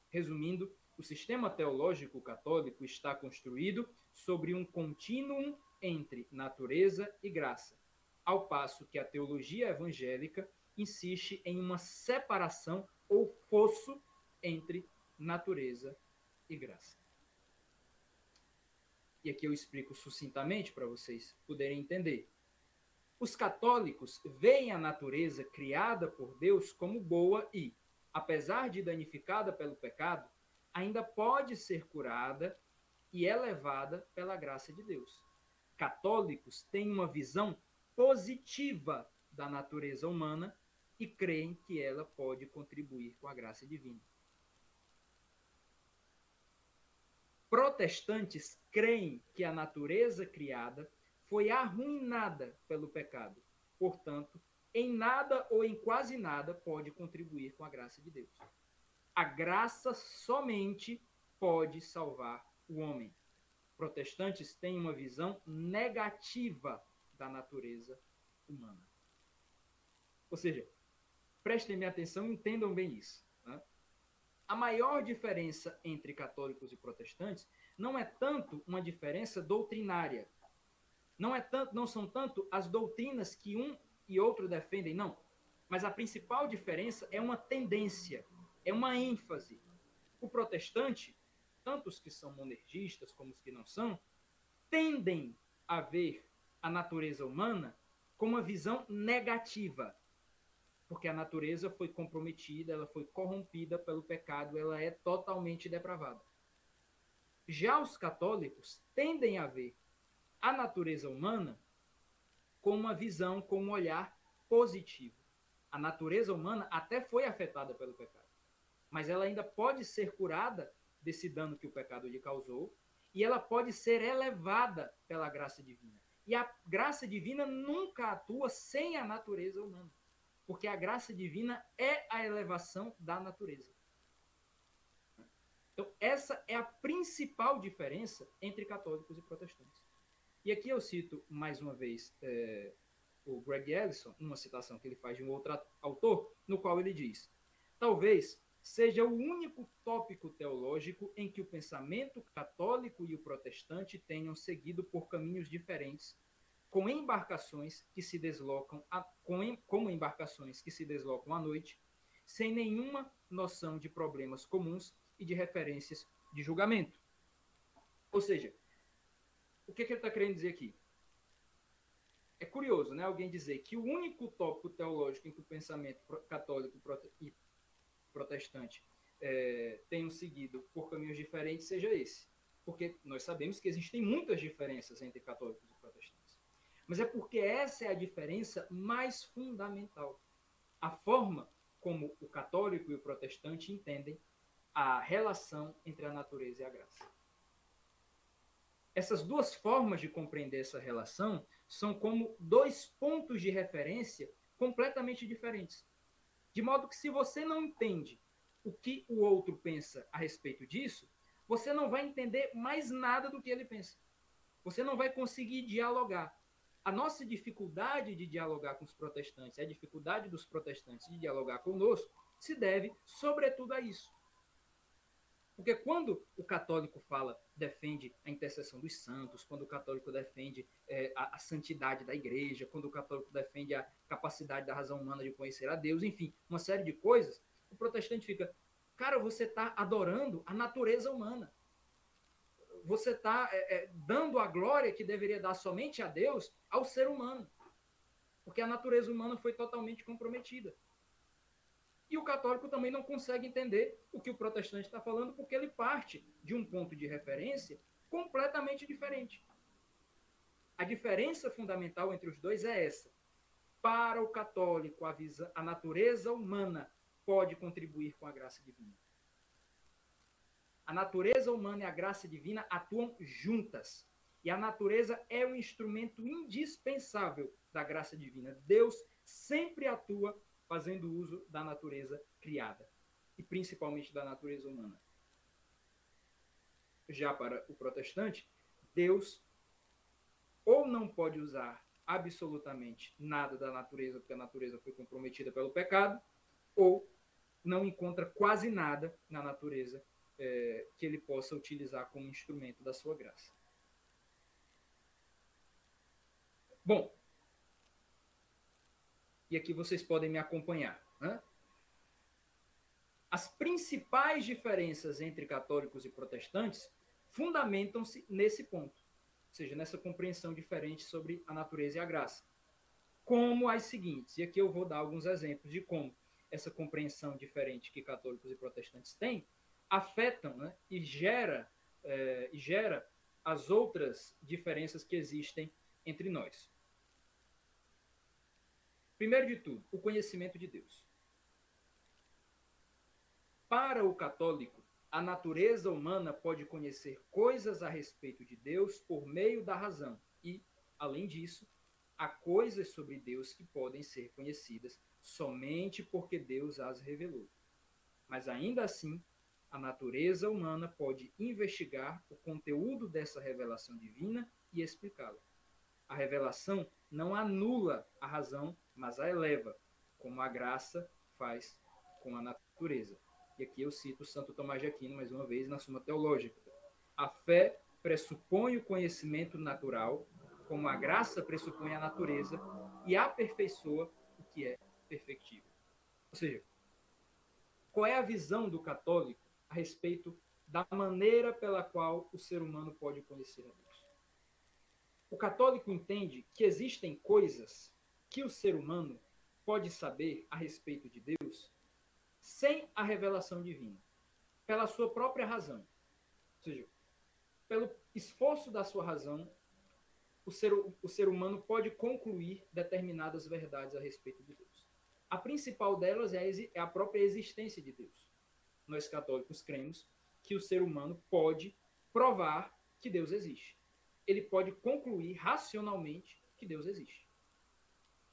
Speaker 3: Resumindo, o sistema teológico católico está construído sobre um contínuo entre natureza e graça, ao passo que a teologia evangélica insiste em uma separação ou fosso entre natureza e graça. E aqui eu explico sucintamente para vocês poderem entender. Os católicos veem a natureza criada por Deus como boa e, apesar de danificada pelo pecado, ainda pode ser curada e elevada pela graça de Deus. Católicos têm uma visão positiva da natureza humana e creem que ela pode contribuir com a graça divina. Protestantes creem que a natureza criada foi arruinada pelo pecado. Portanto, em nada ou em quase nada pode contribuir com a graça de Deus. A graça somente pode salvar o homem. Protestantes têm uma visão negativa da natureza humana. Ou seja, prestem minha atenção e entendam bem isso. Né? A maior diferença entre católicos e protestantes não é tanto uma diferença doutrinária. Não são tanto as doutrinas que um e outro defendem, não. Mas a principal diferença é uma tendência, é uma ênfase. O protestante, tanto os que são monergistas como os que não são, tendem a ver a natureza humana com uma visão negativa. Porque a natureza foi comprometida, ela foi corrompida pelo pecado, ela é totalmente depravada. Já os católicos tendem a ver a natureza humana com uma visão, com um olhar positivo. A natureza humana até foi afetada pelo pecado, mas ela ainda pode ser curada desse dano que o pecado lhe causou, e ela pode ser elevada pela graça divina. E a graça divina nunca atua sem a natureza humana, porque a graça divina é a elevação da natureza. Então, essa é a principal diferença entre católicos e protestantes. E aqui eu cito, mais uma vez, o Greg Ellison, numa citação que ele faz de um outro autor, no qual ele diz: talvez seja o único tópico teológico em que o pensamento católico e o protestante tenham seguido por caminhos diferentes, como embarcações que se deslocam à noite, sem nenhuma noção de problemas comuns e de referências de julgamento. Ou seja, o que ele está querendo dizer aqui? É curioso, né? Alguém dizer que o único tópico teológico em que o pensamento católico e protestante tenham seguido por caminhos diferentes seja esse. Porque nós sabemos que existem muitas diferenças entre católicos e protestantes. Mas é porque essa é a diferença mais fundamental. A forma como o católico e o protestante entendem a relação entre a natureza e a graça. Essas duas formas de compreender essa relação são como dois pontos de referência completamente diferentes. De modo que, se você não entende o que o outro pensa a respeito disso, você não vai entender mais nada do que ele pensa. Você não vai conseguir dialogar. A nossa dificuldade de dialogar com os protestantes, a dificuldade dos protestantes de dialogar conosco, se deve, sobretudo, a isso. Porque quando o católico defende a intercessão dos santos, quando o católico defende a santidade da igreja, quando o católico defende a capacidade da razão humana de conhecer a Deus, enfim, uma série de coisas, o protestante fica: cara, você está adorando a natureza humana. Você está dando a glória que deveria dar somente a Deus ao ser humano. Porque a natureza humana foi totalmente comprometida. E o católico também não consegue entender o que o protestante está falando, porque ele parte de um ponto de referência completamente diferente. A diferença fundamental entre os dois é essa. Para o católico, a natureza humana pode contribuir com a graça divina. A natureza humana e a graça divina atuam juntas. E a natureza é um instrumento indispensável da graça divina. Deus sempre atua fazendo uso da natureza criada, e principalmente da natureza humana. Já para o protestante, Deus ou não pode usar absolutamente nada da natureza, porque a natureza foi comprometida pelo pecado, ou não encontra quase nada na natureza que ele possa utilizar como instrumento da sua graça. Bom, e aqui vocês podem me acompanhar. Né? As principais diferenças entre católicos e protestantes fundamentam-se nesse ponto, ou seja, nessa compreensão diferente sobre a natureza e a graça. Como as seguintes, e aqui eu vou dar alguns exemplos de como essa compreensão diferente que católicos e protestantes têm afetam, né, e gera as outras diferenças que existem entre nós. Primeiro de tudo, o conhecimento de Deus. Para o católico, a natureza humana pode conhecer coisas a respeito de Deus por meio da razão e, além disso, há coisas sobre Deus que podem ser conhecidas somente porque Deus as revelou. Mas ainda assim, a natureza humana pode investigar o conteúdo dessa revelação divina e explicá-la. A revelação não anula a razão, mas a eleva, como a graça faz com a natureza. E aqui eu cito Santo Tomás de Aquino, mais uma vez, na Suma Teológica. A fé pressupõe o conhecimento natural, como a graça pressupõe a natureza, e aperfeiçoa o que é perfectível. Ou seja, qual é a visão do católico a respeito da maneira pela qual o ser humano pode conhecer a Deus? O católico entende que existem coisas que o ser humano pode saber a respeito de Deus sem a revelação divina, pela sua própria razão. Ou seja, pelo esforço da sua razão, o ser humano pode concluir determinadas verdades a respeito de Deus. A principal delas é a própria existência de Deus. Nós católicos cremos que o ser humano pode provar que Deus existe. Ele pode concluir racionalmente que Deus existe.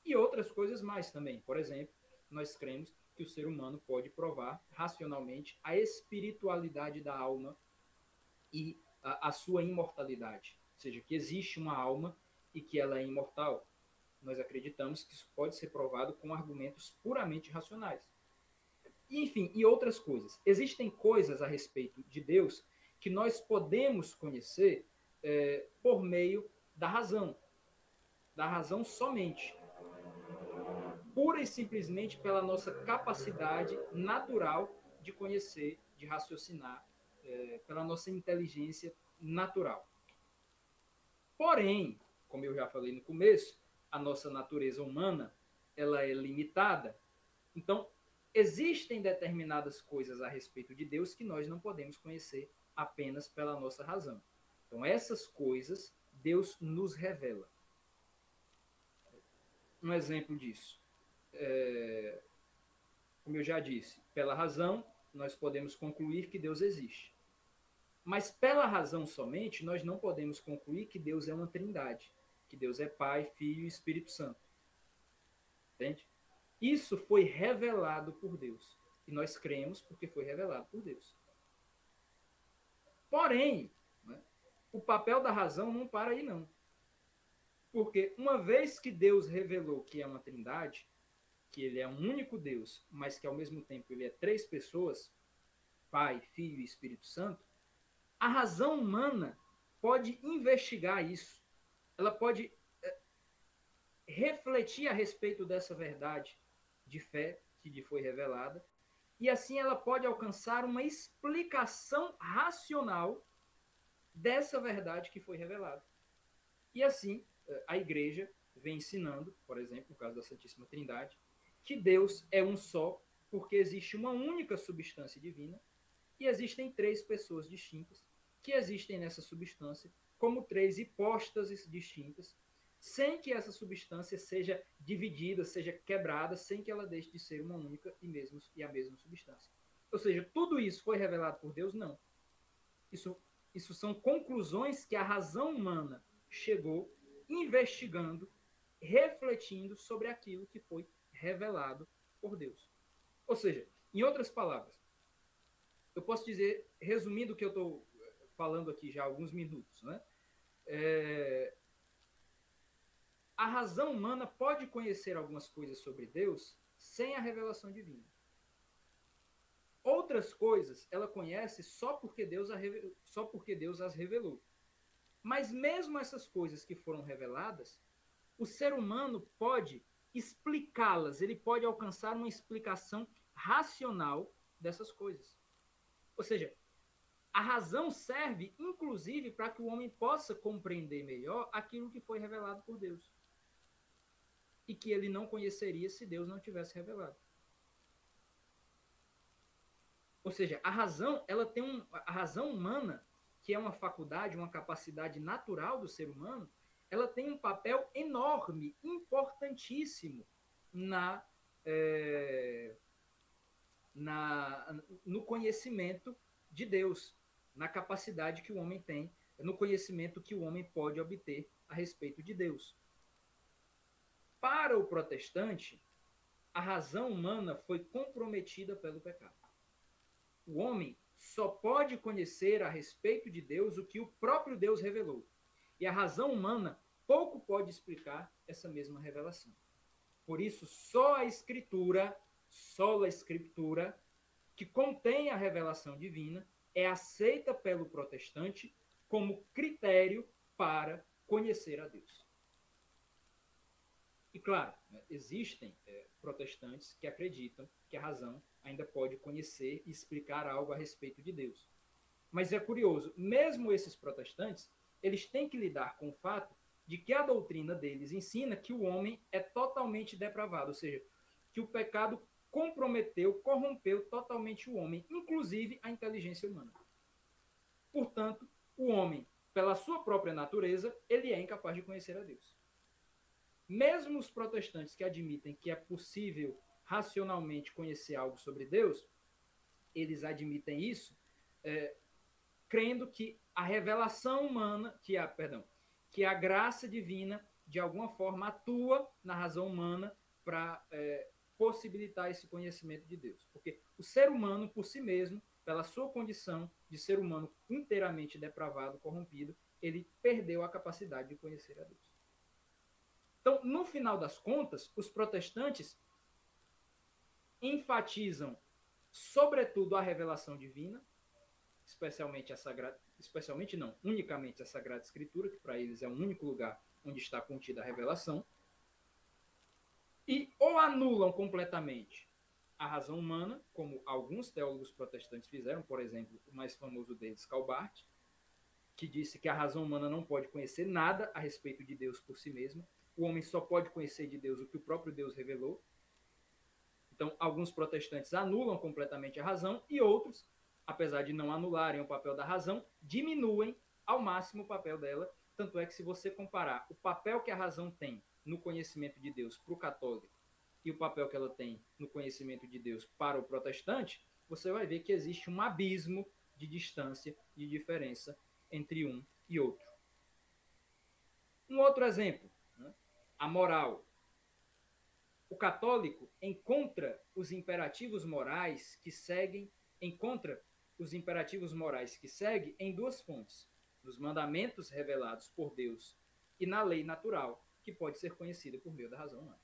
Speaker 3: E outras coisas mais também. Por exemplo, nós cremos que o ser humano pode provar racionalmente a espiritualidade da alma e a sua imortalidade. Ou seja, que existe uma alma e que ela é imortal. Nós acreditamos que isso pode ser provado com argumentos puramente racionais. Enfim, e outras coisas. Existem coisas a respeito de Deus que nós podemos conhecer por meio da razão somente. Pura e simplesmente pela nossa capacidade natural de conhecer, de raciocinar, pela nossa inteligência natural. Porém, como eu já falei no começo, a nossa natureza humana ela é limitada. Então, existem determinadas coisas a respeito de Deus que nós não podemos conhecer apenas pela nossa razão. Então, essas coisas Deus nos revela. Um exemplo disso. Como eu já disse, pela razão, nós podemos concluir que Deus existe. Mas pela razão somente, nós não podemos concluir que Deus é uma trindade, que Deus é Pai, Filho e Espírito Santo. Entende? Isso foi revelado por Deus. E nós cremos porque foi revelado por Deus. Porém, né, o papel da razão não para aí, não. Porque uma vez que Deus revelou que é uma trindade, que ele é um único Deus, mas que ao mesmo tempo ele é três pessoas, Pai, Filho e Espírito Santo, a razão humana pode investigar isso. Ela pode refletir a respeito dessa verdade de fé que lhe foi revelada, e assim ela pode alcançar uma explicação racional dessa verdade que foi revelada. E assim, a Igreja vem ensinando, por exemplo, no caso da Santíssima Trindade, que Deus é um só, porque existe uma única substância divina e existem três pessoas distintas que existem nessa substância como três hipóstases distintas, sem que essa substância seja dividida, seja quebrada, sem que ela deixe de ser uma única e a mesma substância. Ou seja, tudo isso foi revelado por Deus? Não. Isso são conclusões que a razão humana chegou investigando, refletindo sobre aquilo que foi revelado por Deus. Ou seja, em outras palavras, eu posso dizer, resumindo o que eu estou falando aqui já há alguns minutos, né? A razão humana pode conhecer algumas coisas sobre Deus sem a revelação divina. Outras coisas ela conhece só porque Deus as revelou. Mas mesmo essas coisas que foram reveladas, o ser humano pode explicá-las, ele pode alcançar uma explicação racional dessas coisas. Ou seja, a razão serve, inclusive, para que o homem possa compreender melhor aquilo que foi revelado por Deus. E que ele não conheceria se Deus não tivesse revelado. Ou seja, a razão, a razão humana, que é uma faculdade, uma capacidade natural do ser humano, ela tem um papel enorme, importantíssimo no conhecimento de Deus, na capacidade que o homem tem, no conhecimento que o homem pode obter a respeito de Deus. Para o protestante, a razão humana foi comprometida pelo pecado. O homem só pode conhecer a respeito de Deus o que o próprio Deus revelou. E a razão humana pouco pode explicar essa mesma revelação. Por isso, só a Escritura, que contém a revelação divina, é aceita pelo protestante como critério para conhecer a Deus. E claro, existem protestantes que acreditam que a razão ainda pode conhecer e explicar algo a respeito de Deus. Mas é curioso, mesmo esses protestantes, eles têm que lidar com o fato de que a doutrina deles ensina que o homem é totalmente depravado, ou seja, que o pecado comprometeu, corrompeu totalmente o homem, inclusive a inteligência humana. Portanto, o homem, pela sua própria natureza, ele é incapaz de conhecer a Deus. Mesmo os protestantes que admitem que é possível racionalmente conhecer algo sobre Deus, eles admitem isso crendo que a revelação humana, que a graça divina, de alguma forma, atua na razão humana para possibilitar esse conhecimento de Deus. Porque o ser humano, por si mesmo, pela sua condição de ser humano inteiramente depravado, corrompido, ele perdeu a capacidade de conhecer a Deus. Então, no final das contas, os protestantes enfatizam, sobretudo, a revelação divina, unicamente a Sagrada Escritura, que para eles é o único lugar onde está contida a revelação, e ou anulam completamente a razão humana, como alguns teólogos protestantes fizeram, por exemplo, o mais famoso deles, Calbart, que disse que a razão humana não pode conhecer nada a respeito de Deus por si mesma, o homem só pode conhecer de Deus o que o próprio Deus revelou. Então, alguns protestantes anulam completamente a razão e outros, apesar de não anularem o papel da razão, diminuem ao máximo o papel dela. Tanto é que, se você comparar o papel que a razão tem no conhecimento de Deus para o católico e o papel que ela tem no conhecimento de Deus para o protestante, você vai ver que existe um abismo de distância, de diferença entre um e outro. Um outro exemplo, a moral. O católico encontra os imperativos morais que seguem em duas fontes: nos mandamentos revelados por Deus e na lei natural, que pode ser conhecida por meio da razão humana.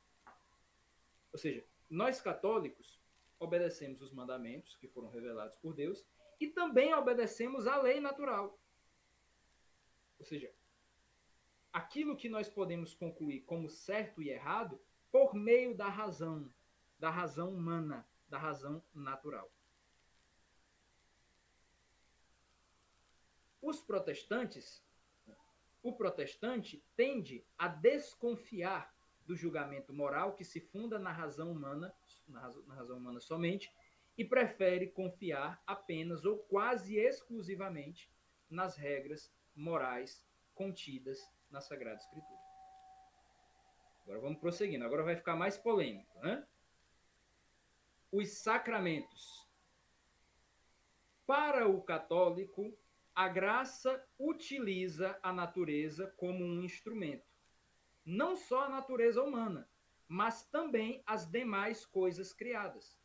Speaker 3: Ou seja, nós católicos obedecemos os mandamentos que foram revelados por Deus e também obedecemos a lei natural. Ou seja, aquilo que nós podemos concluir como certo e errado por meio da razão humana, da razão natural. O protestante tende a desconfiar do julgamento moral que se funda na razão humana somente, e prefere confiar apenas ou quase exclusivamente nas regras morais contidas na Sagrada Escritura. Agora vamos prosseguindo. Agora vai ficar mais polêmico, né? Os sacramentos. Para o católico, a graça utiliza a natureza como um instrumento. Não só a natureza humana, mas também as demais coisas criadas.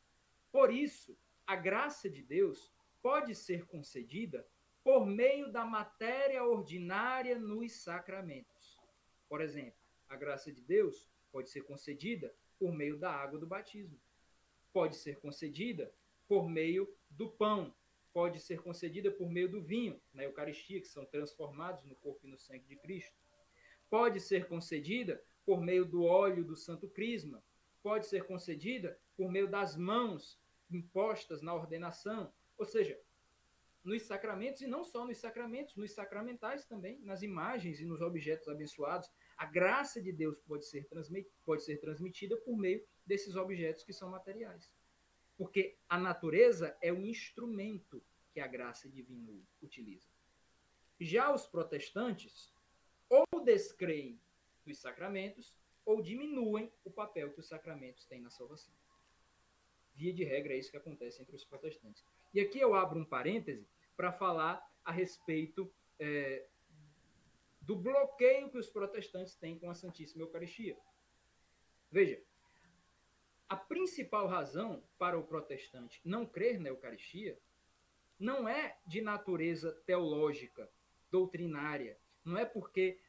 Speaker 3: Por isso, a graça de Deus pode ser concedida por meio da matéria ordinária nos sacramentos. Por exemplo, a graça de Deus pode ser concedida por meio da água do batismo. Pode ser concedida por meio do pão. Pode ser concedida por meio do vinho, na Eucaristia, que são transformados no corpo e no sangue de Cristo. Pode ser concedida por meio do óleo do Santo Crisma. Pode ser concedida por meio das mãos impostas na ordenação, ou seja, nos sacramentos, e não só nos sacramentos, nos sacramentais também, nas imagens e nos objetos abençoados. A graça de Deus pode ser transmitida por meio desses objetos que são materiais. Porque a natureza é o instrumento que a graça divina utiliza. Já os protestantes ou descreem dos sacramentos ou diminuem o papel que os sacramentos têm na salvação. Via de regra, é isso que acontece entre os protestantes. E aqui eu abro um parêntese para falar a respeito do bloqueio que os protestantes têm com a Santíssima Eucaristia. Veja, a principal razão para o protestante não crer na Eucaristia não é de natureza teológica, doutrinária, não é porque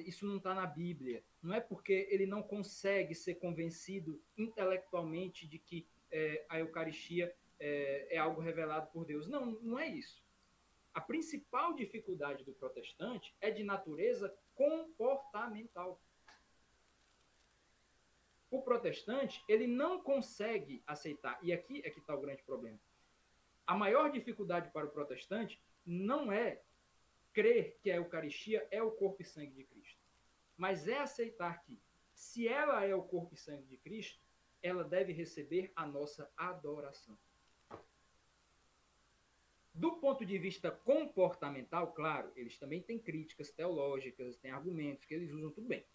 Speaker 3: isso não está na Bíblia, não é porque ele não consegue ser convencido intelectualmente de que a Eucaristia é algo revelado por Deus. Não, não é isso. A principal dificuldade do protestante é de natureza comportamental. O protestante, ele não consegue aceitar, e aqui é que está o grande problema. A maior dificuldade para o protestante não é crer que a Eucaristia é o corpo e sangue de Cristo, mas é aceitar que, se ela é o corpo e sangue de Cristo, ela deve receber a nossa adoração. Do ponto de vista comportamental, claro, eles também têm críticas teológicas, têm argumentos que eles usam, tudo bem.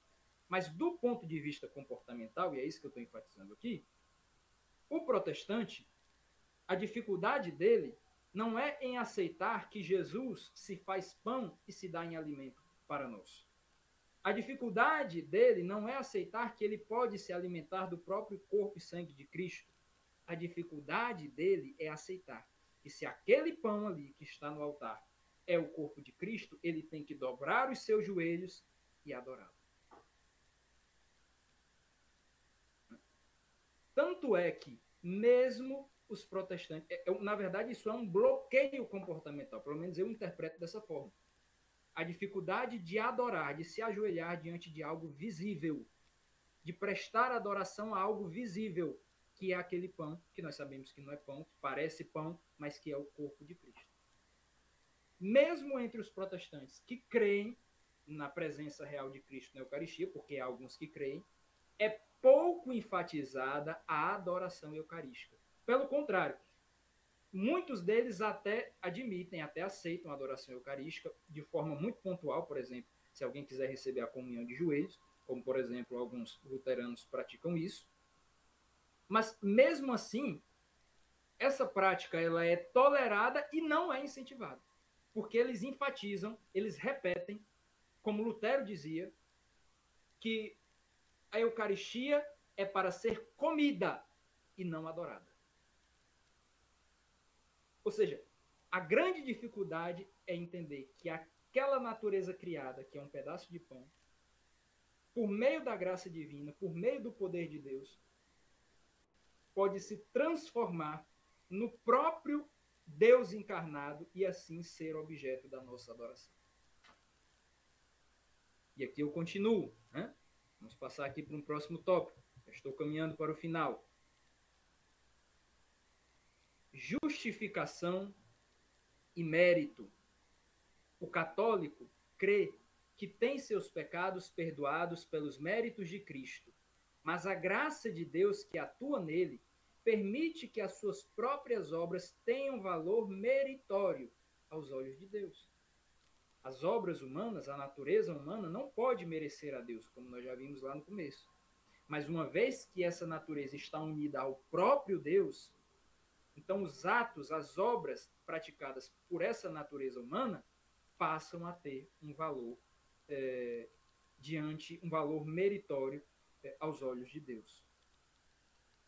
Speaker 3: Mas do ponto de vista comportamental, e é isso que eu estou enfatizando aqui, o protestante, a dificuldade dele não é em aceitar que Jesus se faz pão e se dá em alimento para nós. A dificuldade dele não é aceitar que ele pode se alimentar do próprio corpo e sangue de Cristo. A dificuldade dele é aceitar que se aquele pão ali que está no altar é o corpo de Cristo, ele tem que dobrar os seus joelhos e adorá-lo. Tanto é que, mesmo os protestantes... na verdade, isso é um bloqueio comportamental, pelo menos eu interpreto dessa forma. A dificuldade de adorar, de se ajoelhar diante de algo visível, de prestar adoração a algo visível, que é aquele pão, que nós sabemos que não é pão, que parece pão, mas que é o corpo de Cristo. Mesmo entre os protestantes que creem na presença real de Cristo na Eucaristia, porque há alguns que creem, é pouco enfatizada a adoração eucarística. Pelo contrário, muitos deles até admitem, até aceitam a adoração eucarística de forma muito pontual, por exemplo, se alguém quiser receber a comunhão de joelhos, como, por exemplo, alguns luteranos praticam isso. Mas, mesmo assim, essa prática ela é tolerada e não é incentivada, porque eles enfatizam, eles repetem, como Lutero dizia, que a Eucaristia é para ser comida e não adorada. Ou seja, a grande dificuldade é entender que aquela natureza criada, que é um pedaço de pão, por meio da graça divina, por meio do poder de Deus, pode se transformar no próprio Deus encarnado e assim ser objeto da nossa adoração. E aqui eu continuo, né? Vamos passar aqui para um próximo tópico. Eu estou caminhando para o final. Justificação e mérito. O católico crê que tem seus pecados perdoados pelos méritos de Cristo, mas a graça de Deus que atua nele permite que as suas próprias obras tenham valor meritório aos olhos de Deus. As obras humanas, a natureza humana, não pode merecer a Deus, como nós já vimos lá no começo. Mas uma vez que essa natureza está unida ao próprio Deus, então os atos, as obras praticadas por essa natureza humana passam a ter um valor um valor meritório aos olhos de Deus.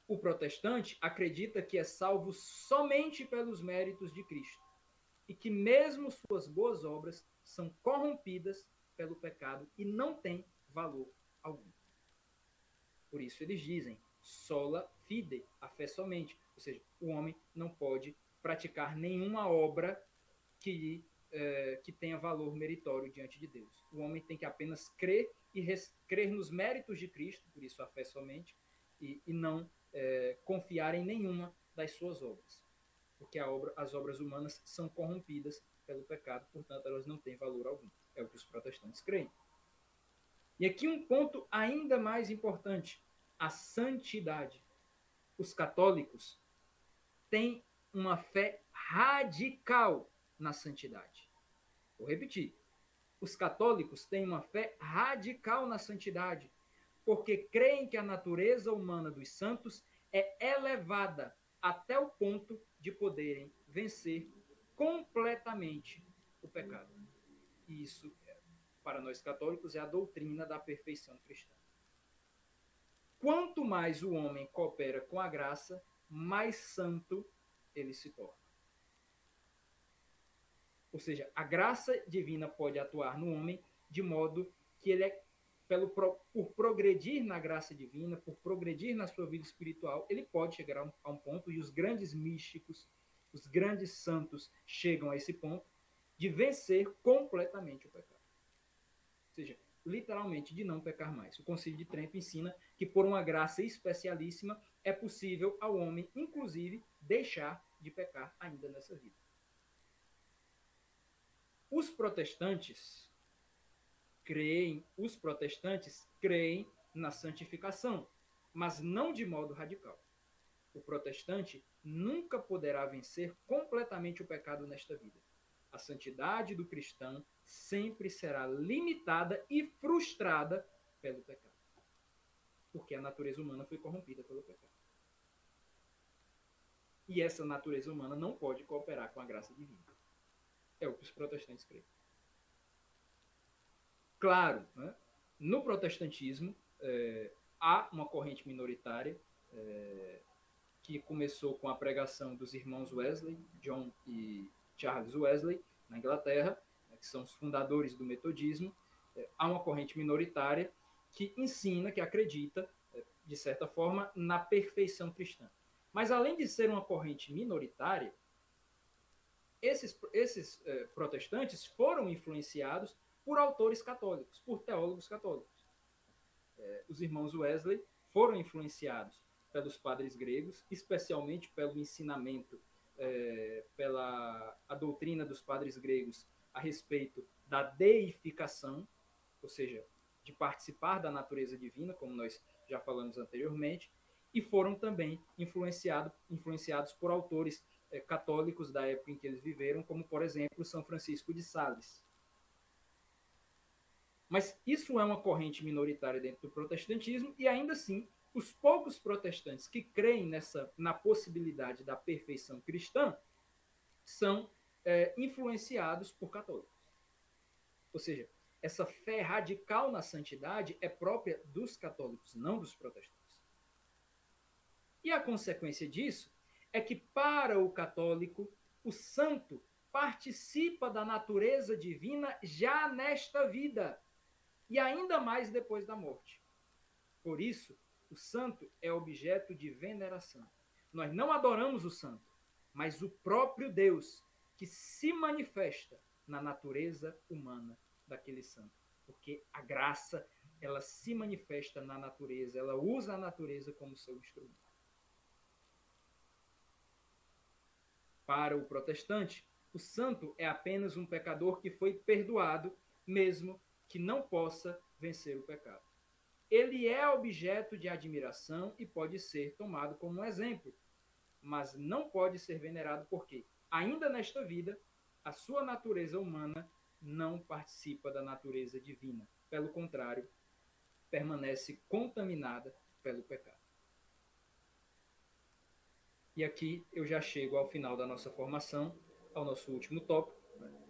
Speaker 3: O protestante acredita que é salvo somente pelos méritos de Cristo e que mesmo suas boas obras são corrompidas pelo pecado e não têm valor algum. Por isso eles dizem, sola fide, a fé somente. Ou seja, o homem não pode praticar nenhuma obra que tenha valor meritório diante de Deus. O homem tem que apenas crer e crer nos méritos de Cristo, por isso a fé somente, e não confiar em nenhuma das suas obras, porque as obras humanas são corrompidas pelo pecado, portanto, elas não têm valor algum. É o que os protestantes creem. E aqui um ponto ainda mais importante, a santidade. Os católicos têm uma fé radical na santidade. Vou repetir. Os católicos têm uma fé radical na santidade, porque creem que a natureza humana dos santos é elevada até o ponto de poderem vencer completamente o pecado. E isso, para nós católicos, é a doutrina da perfeição cristã. Quanto mais o homem coopera com a graça, mais santo ele se torna. Ou seja, a graça divina pode atuar no homem de modo que ele por progredir na graça divina, por progredir na sua vida espiritual, ele pode chegar a um ponto, e os grandes místicos, os grandes santos chegam a esse ponto, de vencer completamente o pecado. Ou seja, literalmente de não pecar mais. O Concílio de Trento ensina que por uma graça especialíssima é possível ao homem, inclusive, deixar de pecar ainda nessa vida. Os protestantes creem na santificação, mas não de modo radical. O protestante nunca poderá vencer completamente o pecado nesta vida. A santidade do cristão sempre será limitada e frustrada pelo pecado, porque a natureza humana foi corrompida pelo pecado. E essa natureza humana não pode cooperar com a graça divina. É o que os protestantes creem. Claro, né? No protestantismo há uma corrente minoritária que começou com a pregação dos irmãos Wesley, John e Charles Wesley, na Inglaterra, que são os fundadores do metodismo. Há uma corrente minoritária que ensina, que acredita, de certa forma, na perfeição cristã. Mas, além de ser uma corrente minoritária, esses protestantes foram influenciados por autores católicos, por teólogos católicos. Os irmãos Wesley foram influenciados pelos padres gregos, especialmente pelo ensinamento, pela a doutrina dos padres gregos a respeito da deificação, ou seja, de participar da natureza divina, como nós já falamos anteriormente, e foram também influenciados por autores católicos da época em que eles viveram, como, por exemplo, São Francisco de Sales. Mas isso é uma corrente minoritária dentro do protestantismo, e ainda assim, os poucos protestantes que creem na possibilidade da perfeição cristã são influenciados por católicos. Ou seja, essa fé radical na santidade é própria dos católicos, não dos protestantes. E a consequência disso é que, para o católico, o santo participa da natureza divina já nesta vida, e ainda mais depois da morte. Por isso, o santo é objeto de veneração. Nós não adoramos o santo, mas o próprio Deus, que se manifesta na natureza humana daquele santo. Porque a graça, ela se manifesta na natureza, ela usa a natureza como seu instrumento. Para o protestante, o santo é apenas um pecador que foi perdoado, mesmo que não possa vencer o pecado. Ele é objeto de admiração e pode ser tomado como um exemplo, mas não pode ser venerado porque, ainda nesta vida, a sua natureza humana não participa da natureza divina. Pelo contrário, permanece contaminada pelo pecado. E aqui eu já chego ao final da nossa formação, ao nosso último tópico.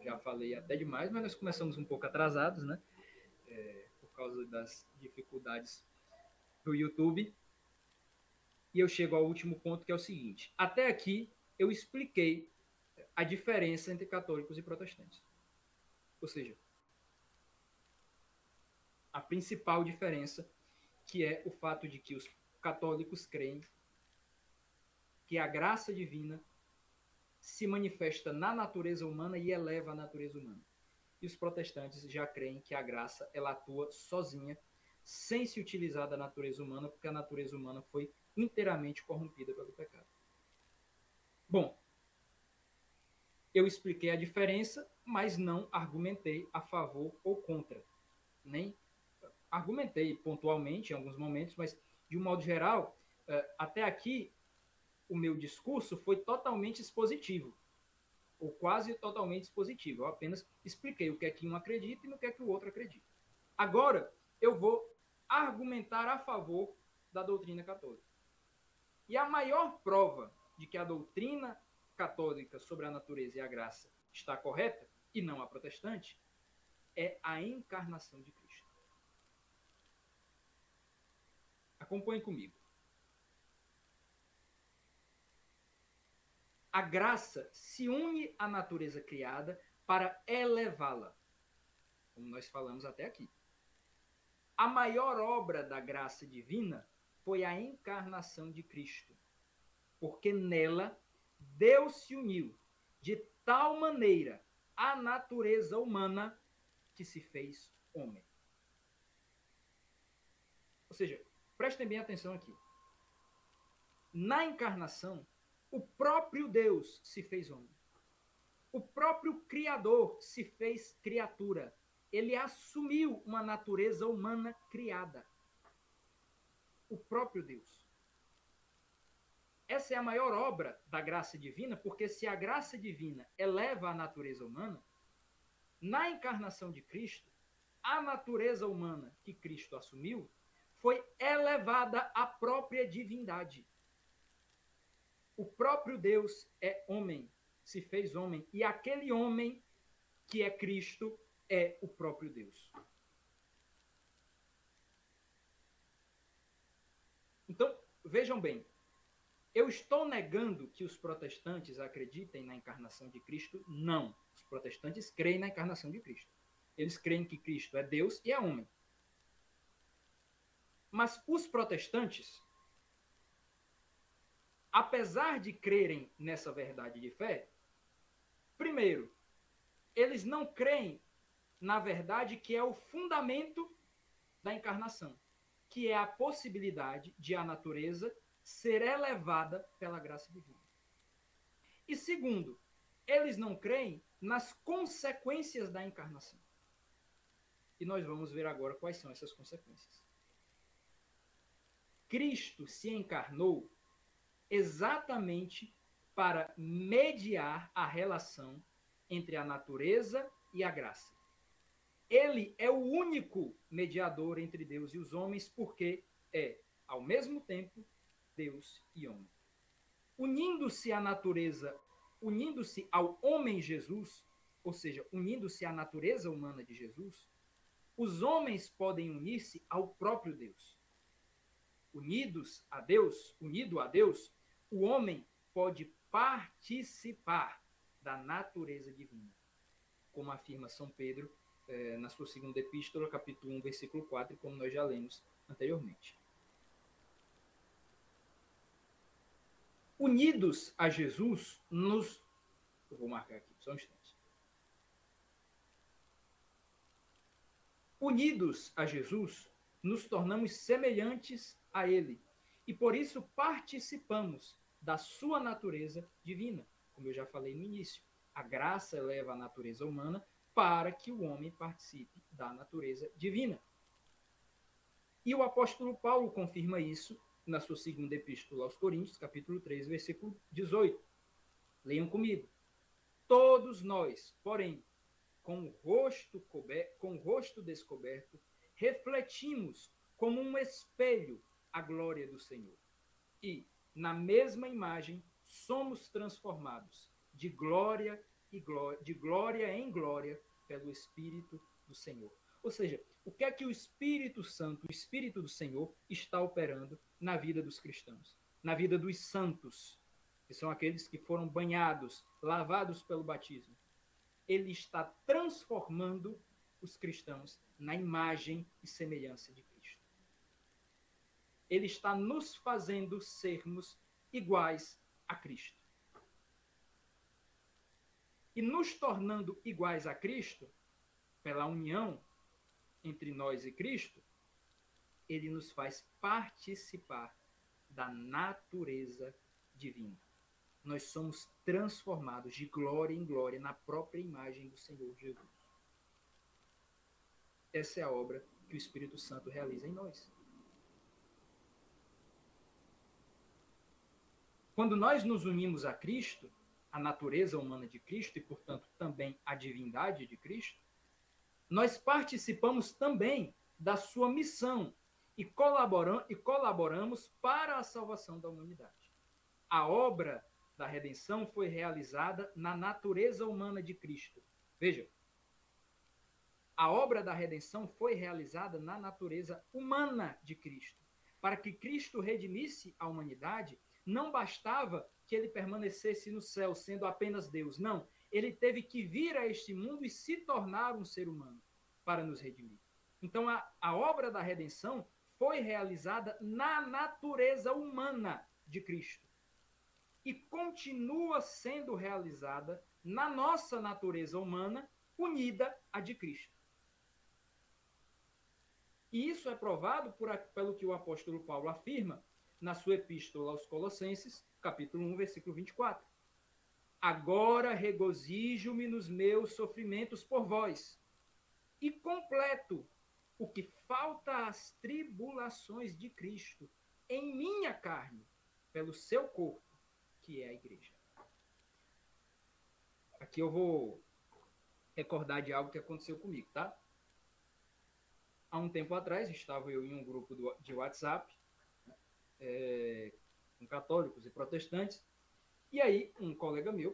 Speaker 3: Já falei até demais, mas nós começamos um pouco atrasados, né? Por causa das dificuldades do YouTube. E eu chego ao último ponto, que é o seguinte. Até aqui eu expliquei a diferença entre católicos e protestantes. Ou seja, a principal diferença, que é o fato de que os católicos creem que a graça divina se manifesta na natureza humana e eleva a natureza humana. E os protestantes já creem que a graça ela atua sozinha, sem se utilizar da natureza humana, porque a natureza humana foi inteiramente corrompida pelo pecado. Bom, eu expliquei a diferença, mas não argumentei a favor ou contra. Nem argumentei pontualmente em alguns momentos, mas de um modo geral, até aqui o meu discurso foi totalmente expositivo, ou quase totalmente expositivo. Eu apenas expliquei o que é que um acredita e no que é que o outro acredita. Agora, eu vou argumentar a favor da doutrina católica. E a maior prova de que a doutrina católica sobre a natureza e a graça está correta, e não a protestante, é a encarnação de Cristo. Acompanhe comigo. A graça se une à natureza criada para elevá-la, como nós falamos até aqui. A maior obra da graça divina foi a encarnação de Cristo, porque nela Deus se uniu de tal maneira à natureza humana que se fez homem. Ou seja, prestem bem atenção aqui. Na encarnação, o próprio Deus se fez homem. O próprio Criador se fez criatura. Ele assumiu uma natureza humana criada. O próprio Deus. Essa é a maior obra da graça divina, porque se a graça divina eleva a natureza humana, na encarnação de Cristo, a natureza humana que Cristo assumiu foi elevada à própria divindade. O próprio Deus é homem, se fez homem, e aquele homem que é Cristo é o próprio Deus. Então, vejam bem, eu estou negando que os protestantes acreditem na encarnação de Cristo? Não. Os protestantes creem na encarnação de Cristo. Eles creem que Cristo é Deus e é homem. Mas os protestantes, apesar de crerem nessa verdade de fé, primeiro, eles não creem na verdade que é o fundamento da encarnação, que é a possibilidade de a natureza ser elevada pela graça divina. E segundo, eles não creem nas consequências da encarnação. E nós vamos ver agora quais são essas consequências. Cristo se encarnou exatamente para mediar a relação entre a natureza e a graça. Ele é o único mediador entre Deus e os homens, porque é, ao mesmo tempo, Deus e homem. Unindo-se à natureza, unindo-se ao homem Jesus, ou seja, unindo-se à natureza humana de Jesus, os homens podem unir-se ao próprio Deus. Unidos a Deus, unido a Deus, o homem pode participar da natureza divina, como afirma São Pedro na sua segunda epístola, capítulo 1, versículo 4, como nós já lemos anteriormente. Unidos a Jesus, eu vou marcar aqui, só um instante. Unidos a Jesus, nos tornamos semelhantes a Ele, e por isso participamos da sua natureza divina, como eu já falei no início. A graça eleva a natureza humana para que o homem participe da natureza divina. E o apóstolo Paulo confirma isso na sua segunda epístola aos Coríntios, capítulo 3, versículo 18. Leiam comigo. Todos nós, porém, com o rosto descoberto, refletimos como um espelho a glória do Senhor. E, na mesma imagem, somos transformados de glória em glória pelo Espírito do Senhor. Ou seja, o que é que o Espírito Santo, o Espírito do Senhor, está operando na vida dos cristãos, na vida dos santos, que são aqueles que foram banhados, lavados pelo batismo. Ele está transformando os cristãos na imagem e semelhança de Cristo. Ele está nos fazendo sermos iguais a Cristo. E nos tornando iguais a Cristo, pela união entre nós e Cristo, ele nos faz participar da natureza divina. nós somos transformados de glória em glória na própria imagem do Senhor Jesus. Essa é a obra que o Espírito Santo realiza em nós. Quando nós nos unimos a Cristo, a natureza humana de Cristo e, portanto, também a divindade de Cristo, nós participamos também da sua missão e colaboramos para a salvação da humanidade. A obra da redenção foi realizada na natureza humana de Cristo. Veja, a obra da redenção foi realizada na natureza humana de Cristo. Para que Cristo redimisse a humanidade, não bastava que ele permanecesse no céu, sendo apenas Deus. Não, ele teve que vir a este mundo e se tornar um ser humano para nos redimir. Então, a obra da redenção foi realizada na natureza humana de Cristo e continua sendo realizada na nossa natureza humana unida à de Cristo. E isso é provado pelo que o apóstolo Paulo afirma na sua epístola aos Colossenses, capítulo 1, versículo 24. Agora regozijo-me nos meus sofrimentos por vós, e completo o que falta às tribulações de Cristo em minha carne, pelo seu corpo, que é a igreja. Aqui eu vou recordar de algo que aconteceu comigo, tá? Há um tempo atrás, estava eu em um grupo de WhatsApp, com católicos e protestantes, e aí um colega meu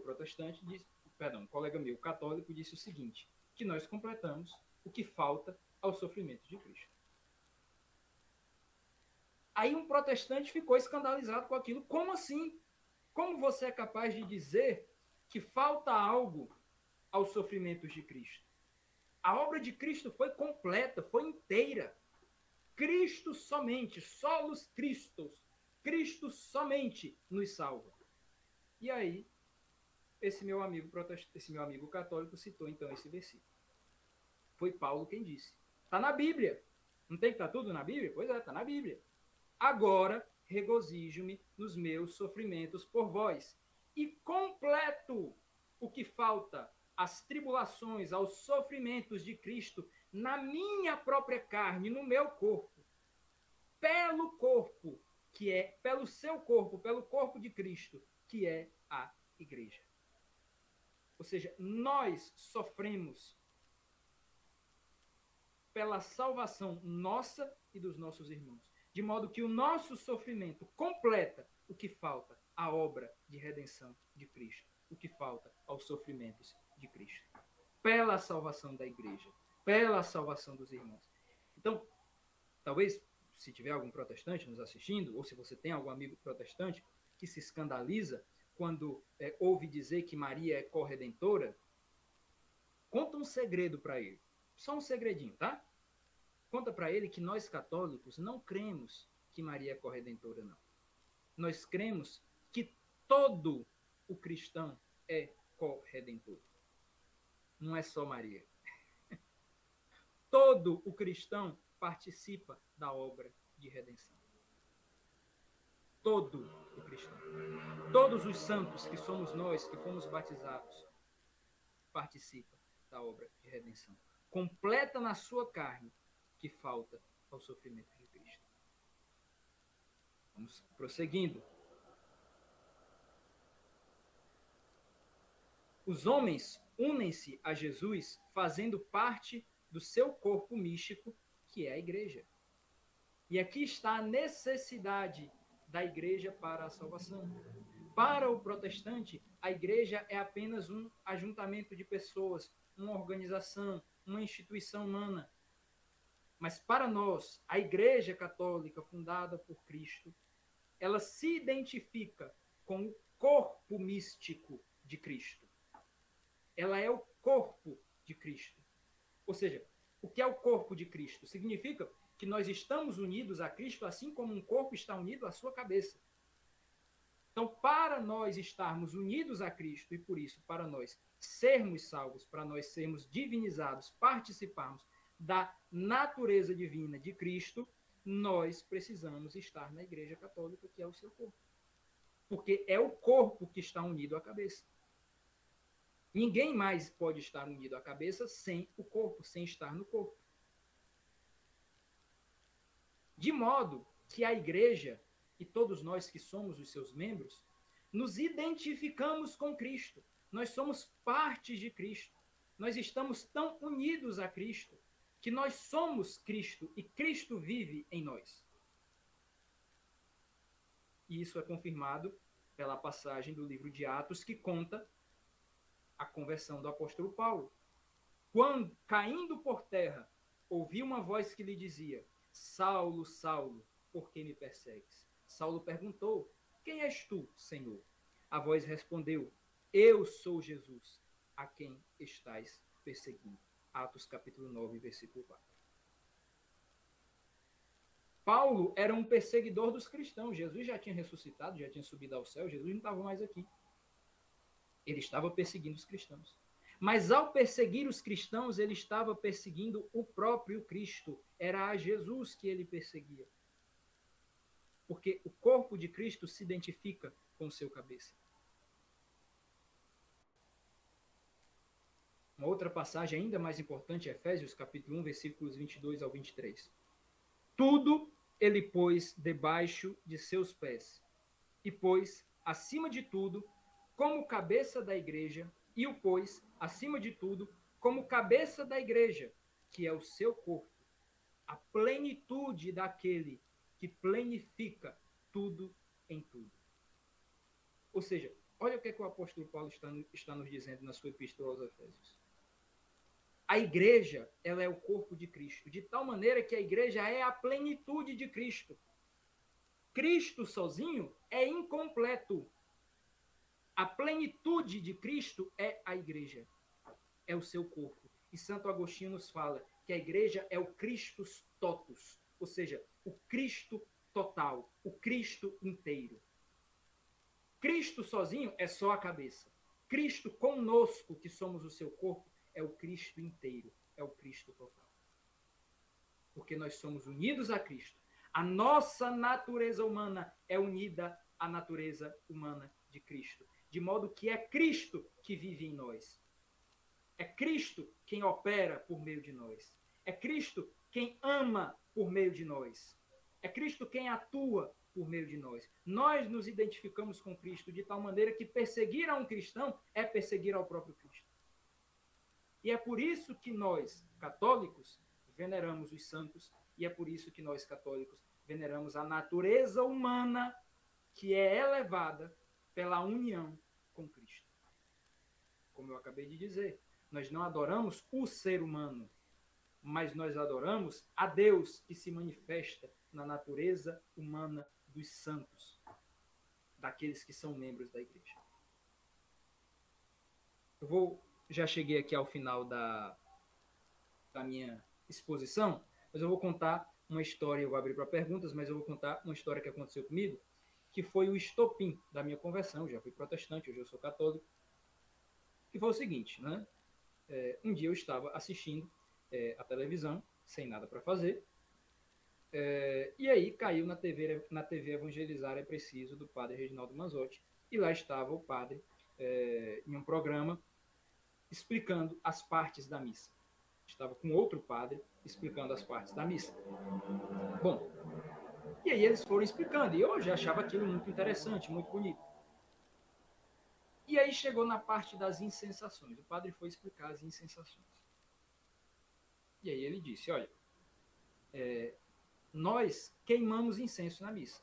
Speaker 3: católico disse o seguinte, que nós completamos o que falta ao sofrimento de Cristo. Aí um protestante ficou escandalizado com aquilo. Como assim? Como você é capaz de dizer que falta algo aos sofrimentos de Cristo? A obra de Cristo foi completa, foi inteira. Cristo somente, solos Christus, Cristo somente nos salva. E aí, esse meu amigo católico citou então esse versículo. Foi Paulo quem disse. Está na Bíblia. Não tem que estar tudo na Bíblia? Pois é, está na Bíblia. Agora regozijo-me nos meus sofrimentos por vós, e completo o que falta às tribulações, aos sofrimentos de Cristo, na minha própria carne, no meu corpo, pelo corpo, que é, pelo seu corpo, pelo corpo de Cristo, que é a igreja. Ou seja, nós sofremos pela salvação nossa e dos nossos irmãos. De modo que o nosso sofrimento completa o que falta à obra de redenção de Cristo, o que falta aos sofrimentos de Cristo, pela salvação da igreja, pela salvação dos irmãos. Então, talvez, se tiver algum protestante nos assistindo, ou se você tem algum amigo protestante que se escandaliza quando ouve dizer que Maria é corredentora, conta um segredo para ele. Só um segredinho, tá? Conta para ele que nós católicos não cremos que Maria é corredentora, não. Nós cremos que todo o cristão é corredentor. Não é só Maria. Todo o cristão participa da obra de redenção. Todo o cristão. Todos os santos que somos nós, que fomos batizados, participam da obra de redenção. Completa na sua carne que falta ao sofrimento de Cristo. Vamos prosseguindo. Os homens unem-se a Jesus fazendo parte do seu corpo místico, que é a igreja. E aqui está a necessidade da igreja para a salvação. Para o protestante, a igreja é apenas um ajuntamento de pessoas, uma organização, uma instituição humana. Mas para nós, a Igreja Católica, fundada por Cristo, ela se identifica com o corpo místico de Cristo. Ela é o corpo de Cristo. Ou seja, o que é o corpo de Cristo? Significa que nós estamos unidos a Cristo, assim como um corpo está unido à sua cabeça. Então, para nós estarmos unidos a Cristo, e por isso, para nós sermos salvos, para nós sermos divinizados, participarmos da natureza divina de Cristo, nós precisamos estar na Igreja Católica, que é o seu corpo. porque é o corpo que está unido à cabeça. Ninguém mais pode estar unido à cabeça sem o corpo, sem estar no corpo. De modo que a igreja, e todos nós que somos os seus membros, nos identificamos com Cristo. Nós somos partes de Cristo. Nós estamos tão unidos a Cristo que nós somos Cristo e Cristo vive em nós. E isso é confirmado pela passagem do livro de Atos que conta a conversão do apóstolo Paulo. Quando, caindo por terra, ouviu uma voz que lhe dizia: Saulo, Saulo, por que me persegues? Saulo perguntou: quem és tu, Senhor? A voz respondeu: eu sou Jesus, a quem estás perseguindo. Atos capítulo 9, versículo 4. Paulo era um perseguidor dos cristãos. Jesus já tinha ressuscitado, já tinha subido ao céu, Jesus não estava mais aqui. Ele estava perseguindo os cristãos. Mas ao perseguir os cristãos, ele estava perseguindo o próprio Cristo. Era a Jesus que ele perseguia. Porque o corpo de Cristo se identifica com o seu cabeça. Uma outra passagem ainda mais importante é Efésios capítulo 1, versículos 22 ao 23. Tudo ele pôs debaixo de seus pés, e pôs acima de tudo, como cabeça da igreja, e o pôs acima de tudo, como cabeça da igreja, que é o seu corpo, a plenitude daquele que plenifica tudo em tudo. Ou seja, olha o que o apóstolo Paulo está nos dizendo na sua epístola aos Efésios. A igreja, ela é o corpo de Cristo, de tal maneira que a igreja é a plenitude de Cristo. Cristo sozinho é incompleto. A plenitude de Cristo é a igreja, é o seu corpo. E Santo Agostinho nos fala que a igreja é o Christus totus, ou seja, o Cristo total, o Cristo inteiro. Cristo sozinho é só a cabeça. Cristo conosco, que somos o seu corpo, é o Cristo inteiro, é o Cristo total. Porque nós somos unidos a Cristo. A nossa natureza humana é unida à natureza humana de Cristo. De modo que é Cristo que vive em nós. É Cristo quem opera por meio de nós. É Cristo quem ama por meio de nós. É Cristo quem atua por meio de nós. Nós nos identificamos com Cristo de tal maneira que perseguir a um cristão é perseguir ao próprio Cristo. E é por isso que nós, católicos, veneramos os santos, e é por isso que nós, católicos, veneramos a natureza humana que é elevada pela união com Cristo. Como eu acabei de dizer, nós não adoramos o ser humano, mas nós adoramos a Deus que se manifesta na natureza humana dos santos, daqueles que são membros da igreja. Já cheguei aqui ao final da minha exposição, mas eu vou contar uma história, eu vou abrir para perguntas, mas eu vou contar uma história que aconteceu comigo, que foi o estopim da minha conversão. Eu já fui protestante, hoje eu sou católico, que foi o seguinte, né? Um dia eu estava assistindo a televisão, sem nada para fazer, e aí caiu na TV Evangelizar é Preciso, do padre Reginaldo Manzotti, e lá estava o padre em um programa explicando as partes da missa. Estava com outro padre explicando as partes da missa. Bom, e aí eles foram explicando, e eu já achava aquilo muito interessante, muito bonito. E aí chegou na parte das incensações. O padre foi explicar as incensações. E aí ele disse, olha, nós queimamos incenso na missa.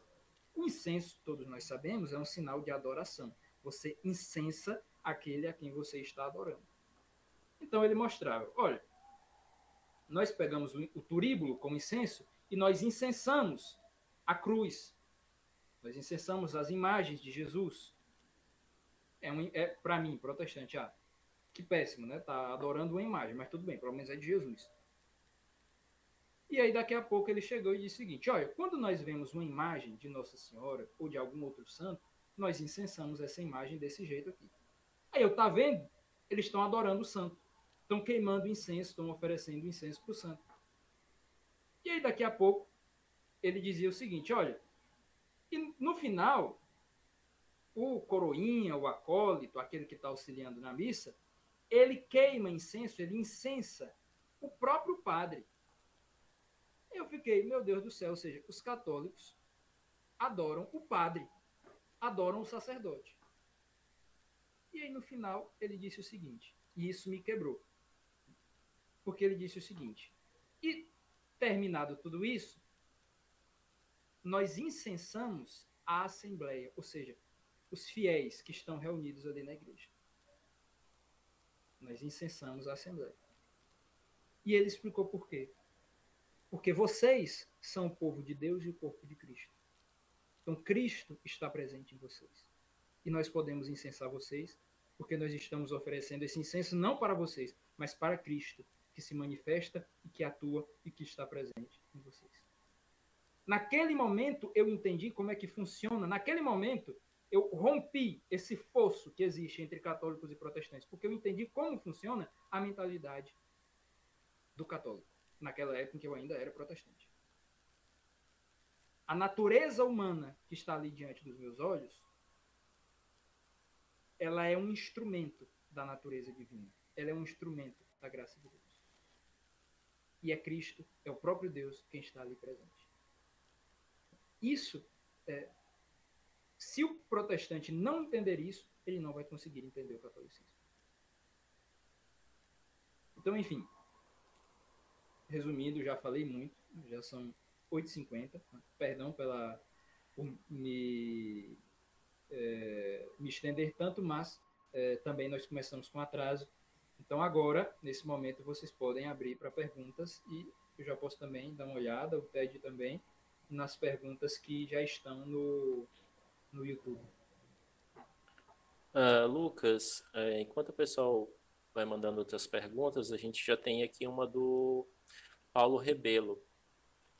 Speaker 3: O incenso, todos nós sabemos, é um sinal de adoração. Você incensa aquele a quem você está adorando. Então ele mostrava, olha, nós pegamos o turíbulo como incenso e nós incensamos a cruz. Nós incensamos as imagens de Jesus. Para mim, protestante, que péssimo, né? Tá adorando uma imagem, mas tudo bem, pelo menos é de Jesus. E aí daqui a pouco ele chegou e disse o seguinte, olha, quando nós vemos uma imagem de Nossa Senhora ou de algum outro santo, nós incensamos essa imagem desse jeito aqui. Aí eu, tá vendo? Eles estão adorando o santo. Estão queimando incenso, estão oferecendo incenso para o santo. E aí, daqui a pouco, ele dizia o seguinte, olha, e no final, o coroinha, o acólito, aquele que está auxiliando na missa, ele queima incenso, ele incensa o próprio padre. Eu fiquei, meu Deus do céu, ou seja, os católicos adoram o padre, adoram o sacerdote. E aí, no final, ele disse o seguinte, e isso me quebrou. Porque ele disse o seguinte, e terminado tudo isso, nós incensamos a assembleia, ou seja, os fiéis que estão reunidos ali na igreja. Nós incensamos a assembleia. E ele explicou por quê. Porque vocês são o povo de Deus e o corpo de Cristo. Então, Cristo está presente em vocês. E nós podemos incensar vocês, porque nós estamos oferecendo esse incenso não para vocês, mas para Cristo, que se manifesta e que atua e que está presente em vocês. Naquele momento, eu entendi como é que funciona. Naquele momento, eu rompi esse fosso que existe entre católicos e protestantes, porque eu entendi como funciona a mentalidade do católico, naquela época em que eu ainda era protestante. A natureza humana que está ali diante dos meus olhos, ela é um instrumento da natureza divina. Ela é um instrumento da graça de Deus. E é Cristo, é o próprio Deus quem está ali presente. Isso, se o protestante não entender isso, ele não vai conseguir entender o catolicismo. Então, enfim, resumindo, já falei muito, já são 8h50, perdão por me estender tanto, mas também nós começamos com atraso. Então agora, nesse momento, vocês podem abrir para perguntas e eu já posso também dar uma olhada, o Ted também, nas perguntas que já estão no YouTube.
Speaker 2: Lucas, enquanto o pessoal vai mandando outras perguntas, a gente já tem aqui uma do Paulo Rebelo.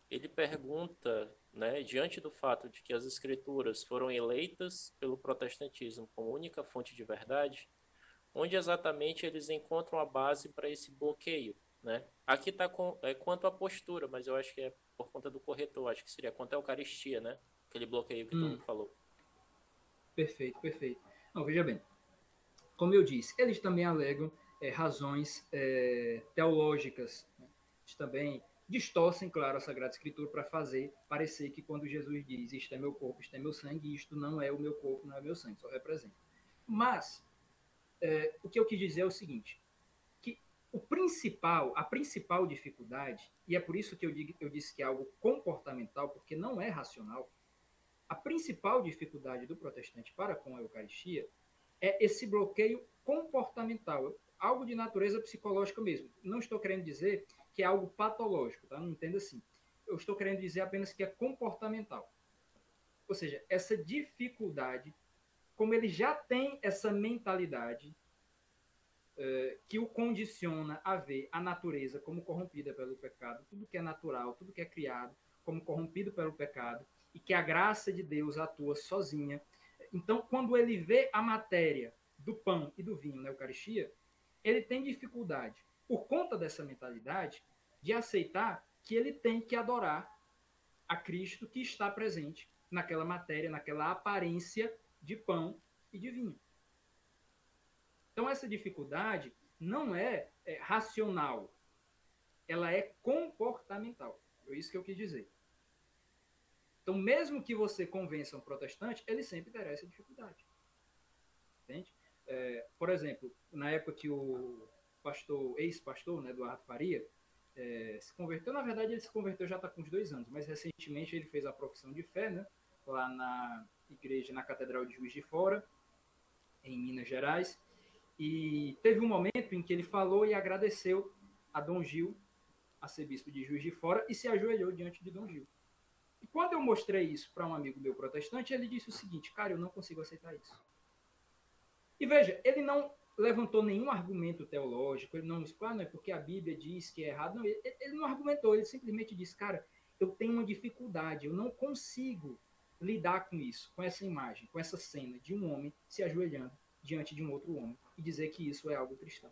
Speaker 2: Ele pergunta, né, diante do fato de que as escrituras foram eleitas pelo protestantismo como única fonte de verdade, onde exatamente eles encontram a base para esse bloqueio, né? Aqui está quanto à postura, mas eu acho que é por conta do corretor, acho que seria quanto à Eucaristia, né? Aquele bloqueio que tu falou.
Speaker 3: Perfeito, perfeito. Não, veja bem, como eu disse, eles também alegam razões teológicas, né? Eles também distorcem, claro, a Sagrada Escritura para fazer parecer que quando Jesus diz isto é meu corpo, isto é meu sangue, isto não é o meu corpo, não é meu sangue, só representa. Mas, o que eu quis dizer é o seguinte, que a principal dificuldade, e é por isso que eu disse que é algo comportamental, porque não é racional, a principal dificuldade do protestante para com a Eucaristia é esse bloqueio comportamental, algo de natureza psicológica mesmo. Não estou querendo dizer que é algo patológico, tá? Não entenda assim. Eu estou querendo dizer apenas que é comportamental. Ou seja, essa dificuldade, como ele já tem essa mentalidade que o condiciona a ver a natureza como corrompida pelo pecado, tudo que é natural, tudo que é criado como corrompido pelo pecado, e que a graça de Deus atua sozinha. Então, quando ele vê a matéria do pão e do vinho na Eucaristia, ele tem dificuldade, por conta dessa mentalidade, de aceitar que ele tem que adorar a Cristo que está presente naquela matéria, naquela aparência de pão e de vinho. Então, essa dificuldade não é racional, ela é comportamental. É isso que eu quis dizer. Então, mesmo que você convença um protestante, ele sempre terá essa dificuldade. Entende? Por exemplo, na época que o ex-pastor, né, Eduardo Faria, se converteu, na verdade ele se converteu já está com uns 2 anos, mas recentemente ele fez a profissão de fé, né, lá na igreja, na Catedral de Juiz de Fora, em Minas Gerais, e teve um momento em que ele falou e agradeceu a Dom Gil, arcebispo de Juiz de Fora, e se ajoelhou diante de Dom Gil. E quando eu mostrei isso para um amigo meu protestante, ele disse o seguinte: cara, eu não consigo aceitar isso. E veja, ele não levantou nenhum argumento teológico, ele não disse, não é porque a Bíblia diz que é errado. Não, ele não argumentou, ele simplesmente disse, cara, eu tenho uma dificuldade, eu não consigo lidar com isso, com essa imagem, com essa cena de um homem se ajoelhando diante de um outro homem e dizer que isso é algo cristão.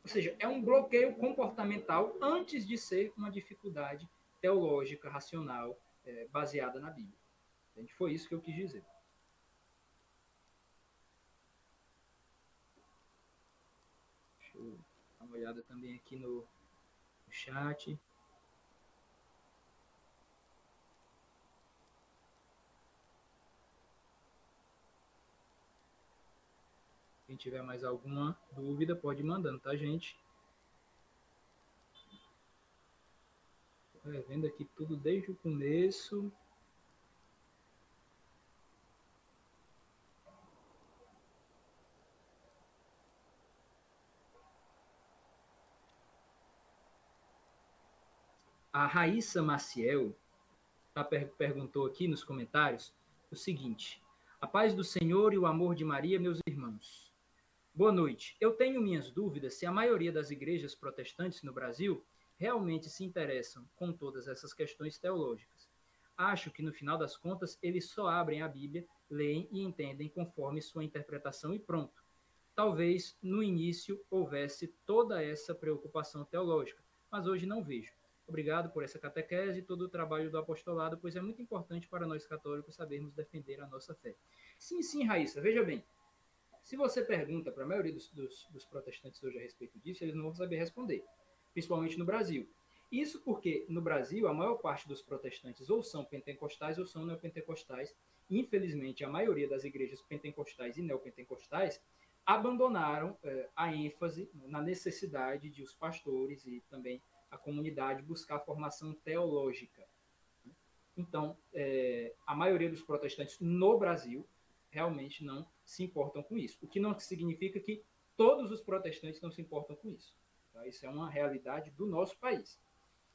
Speaker 3: Ou seja, é um bloqueio comportamental antes de ser uma dificuldade teológica, racional, baseada na Bíblia. Foi isso que eu quis dizer. uma olhada também aqui no chat. Quem tiver mais alguma dúvida, pode ir mandando, tá, gente? Vendo aqui tudo desde o começo. A Raíssa Maciel perguntou aqui nos comentários o seguinte: a paz do Senhor e o amor de Maria, meus irmãos. Boa noite. Eu tenho minhas dúvidas se a maioria das igrejas protestantes no Brasil realmente se interessam com todas essas questões teológicas. Acho que, no final das contas, eles só abrem a Bíblia, leem e entendem conforme sua interpretação e pronto. Talvez, no início, houvesse toda essa preocupação teológica, mas hoje não vejo. Obrigado por essa catequese e todo o trabalho do apostolado, pois é muito importante para nós católicos sabermos defender a nossa fé. Sim, Raíssa, veja bem. Se você pergunta para a maioria dos protestantes hoje a respeito disso, eles não vão saber responder, principalmente no Brasil. Isso porque, no Brasil, a maior parte dos protestantes ou são pentecostais ou são neopentecostais. Infelizmente, a maioria das igrejas pentecostais e neopentecostais abandonaram a ênfase na necessidade de os pastores e também a comunidade buscar formação teológica. Então, a maioria dos protestantes no Brasil realmente não se importam com isso. O que não significa que todos os protestantes não se importam com isso. Tá? Isso é uma realidade do nosso país.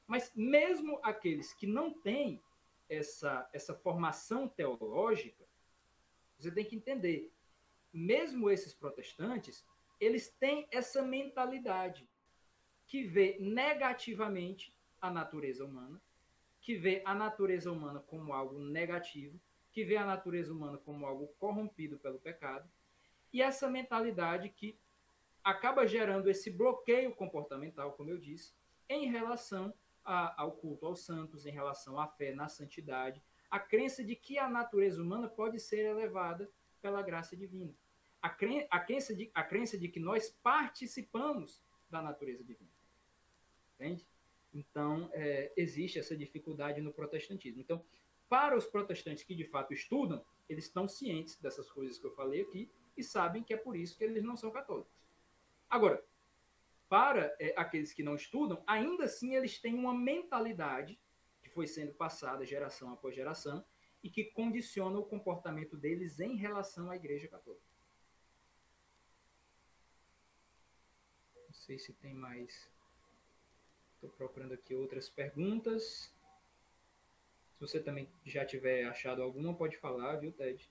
Speaker 3: Mas mesmo aqueles que não têm essa formação teológica, você tem que entender, mesmo esses protestantes, eles têm essa mentalidade que vê negativamente a natureza humana, que vê a natureza humana como algo negativo, que vê a natureza humana como algo corrompido pelo pecado, e essa mentalidade que acaba gerando esse bloqueio comportamental, como eu disse, em relação ao culto aos santos, em relação à fé na santidade, a crença de que a natureza humana pode ser elevada pela graça divina, a crença de que nós participamos da natureza divina. Entende? Então, existe essa dificuldade no protestantismo. Então, para os protestantes que de fato estudam, eles estão cientes dessas coisas que eu falei aqui e sabem que é por isso que eles não são católicos. Agora, para aqueles que não estudam, ainda assim eles têm uma mentalidade que foi sendo passada geração após geração e que condiciona o comportamento deles em relação à Igreja Católica. Não sei se tem mais. Estou procurando aqui outras perguntas. Se você também já tiver achado alguma, pode falar, viu, Ted?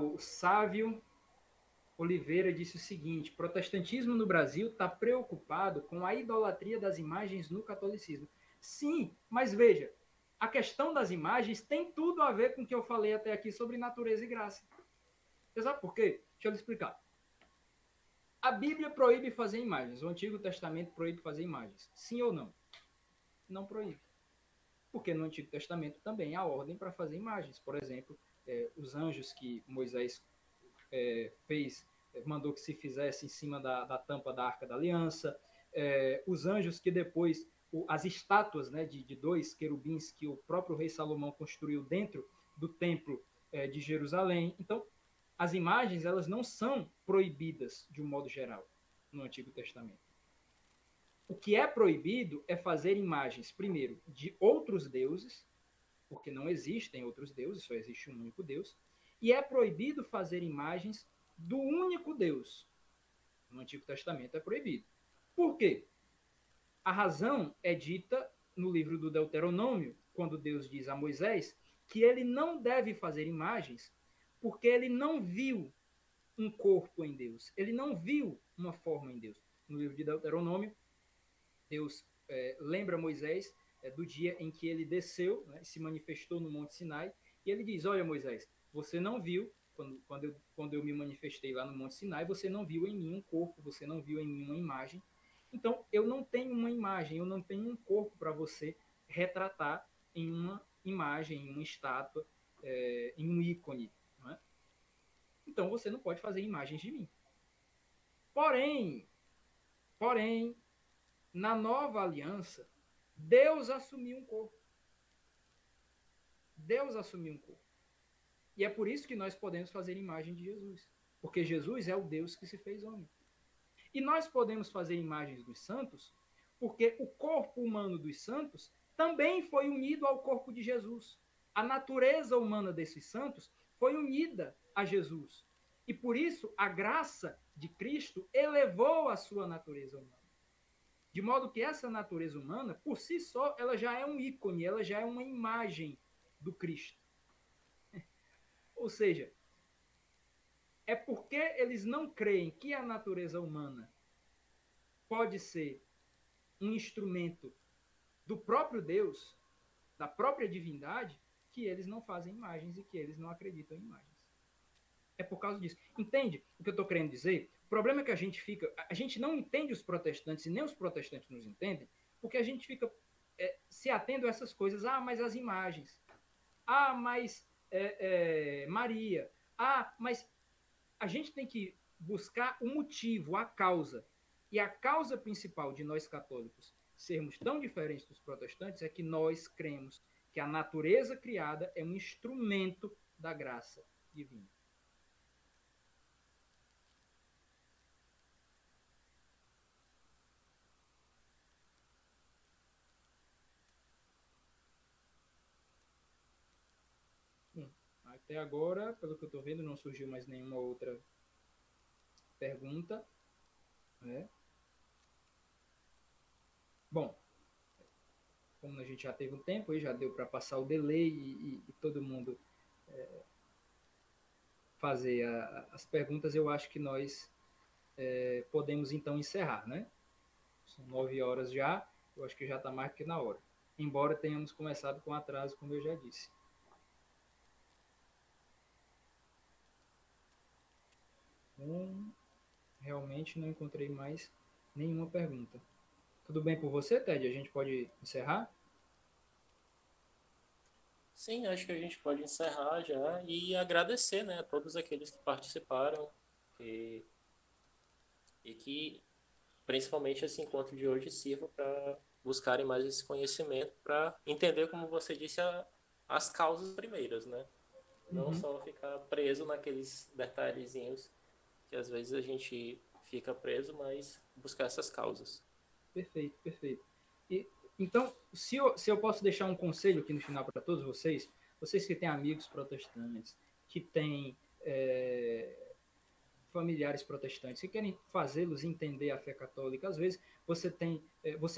Speaker 3: O Sávio Oliveira disse o seguinte: protestantismo no Brasil está preocupado com a idolatria das imagens no catolicismo. Sim, mas veja, a questão das imagens tem tudo a ver com o que eu falei até aqui sobre natureza e graça. Você sabe por quê? Deixa eu lhe explicar. A Bíblia proíbe fazer imagens. O Antigo Testamento proíbe fazer imagens. Sim ou não? Não proíbe. Porque no Antigo Testamento também há ordem para fazer imagens. Por exemplo, os anjos que Moisés mandou que se fizesse em cima da tampa da Arca da Aliança. Os anjos que depois, as estátuas, né, de dois querubins que o próprio rei Salomão construiu dentro do templo de Jerusalém. Então, as imagens, elas não são proibidas de um modo geral no Antigo Testamento. O que é proibido é fazer imagens, primeiro, de outros deuses, porque não existem outros deuses, só existe um único Deus, e é proibido fazer imagens do único Deus. No Antigo Testamento é proibido. Por quê? A razão é dita no livro do Deuteronômio, quando Deus diz a Moisés que ele não deve fazer imagens porque ele não viu um corpo em Deus. Ele não viu uma forma em Deus. No livro de Deuteronômio, Deus lembra Moisés do dia em que ele desceu, né, e se manifestou no Monte Sinai, e ele diz: olha, Moisés, você não viu, quando eu me manifestei lá no Monte Sinai, você não viu em mim um corpo, você não viu em mim uma imagem. Então, eu não tenho uma imagem, eu não tenho um corpo para você retratar em uma imagem, em uma estátua, em um ícone. Não é? então você não pode fazer imagens de mim. Porém, na nova aliança, Deus assumiu um corpo. Deus assumiu um corpo. E é por isso que nós podemos fazer imagem de Jesus. Porque Jesus é o Deus que se fez homem. E nós podemos fazer imagens dos santos, porque o corpo humano dos santos também foi unido ao corpo de Jesus. A natureza humana desses santos foi unida a Jesus. E por isso a graça de Cristo elevou a sua natureza humana. De modo que essa natureza humana, por si só, ela já é um ícone, ela já é uma imagem do Cristo. Ou seja, é porque eles não creem que a natureza humana pode ser um instrumento do próprio Deus, da própria divindade, que eles não fazem imagens e que eles não acreditam em imagens. É por causa disso. Entende o que eu estou querendo dizer? O problema é que a gente não entende os protestantes e nem os protestantes nos entendem, porque a gente fica se atendo a essas coisas. Ah, mas as imagens. Ah, mas Maria. Ah, mas a gente tem que buscar o motivo, a causa. E a causa principal de nós católicos sermos tão diferentes dos protestantes é que nós cremos que a natureza criada é um instrumento da graça divina. Até agora, pelo que eu estou vendo, não surgiu mais nenhuma outra pergunta. Né? Bom, como a gente já teve um tempo, aí já deu para passar o delay e todo mundo fazer as perguntas, eu acho que nós podemos então encerrar, né? São 9 horas já, eu acho que já está mais do que na hora. Embora tenhamos começado com atraso, como eu já disse. Realmente não encontrei mais nenhuma pergunta. Tudo bem por você, Ted? A gente pode encerrar?
Speaker 2: Sim, acho que a gente pode encerrar já e agradecer, né, a todos aqueles que participaram e que principalmente esse encontro de hoje sirva para buscarem mais esse conhecimento, para entender, como você disse, as causas primeiras, né? Não só ficar preso naqueles detalhezinhos que às vezes a gente fica preso, mas buscar essas causas.
Speaker 3: Perfeito, perfeito. E, então, se eu posso deixar um conselho aqui no final para todos vocês, vocês que têm amigos protestantes, que têm familiares protestantes, que querem fazê-los entender a fé católica, às vezes você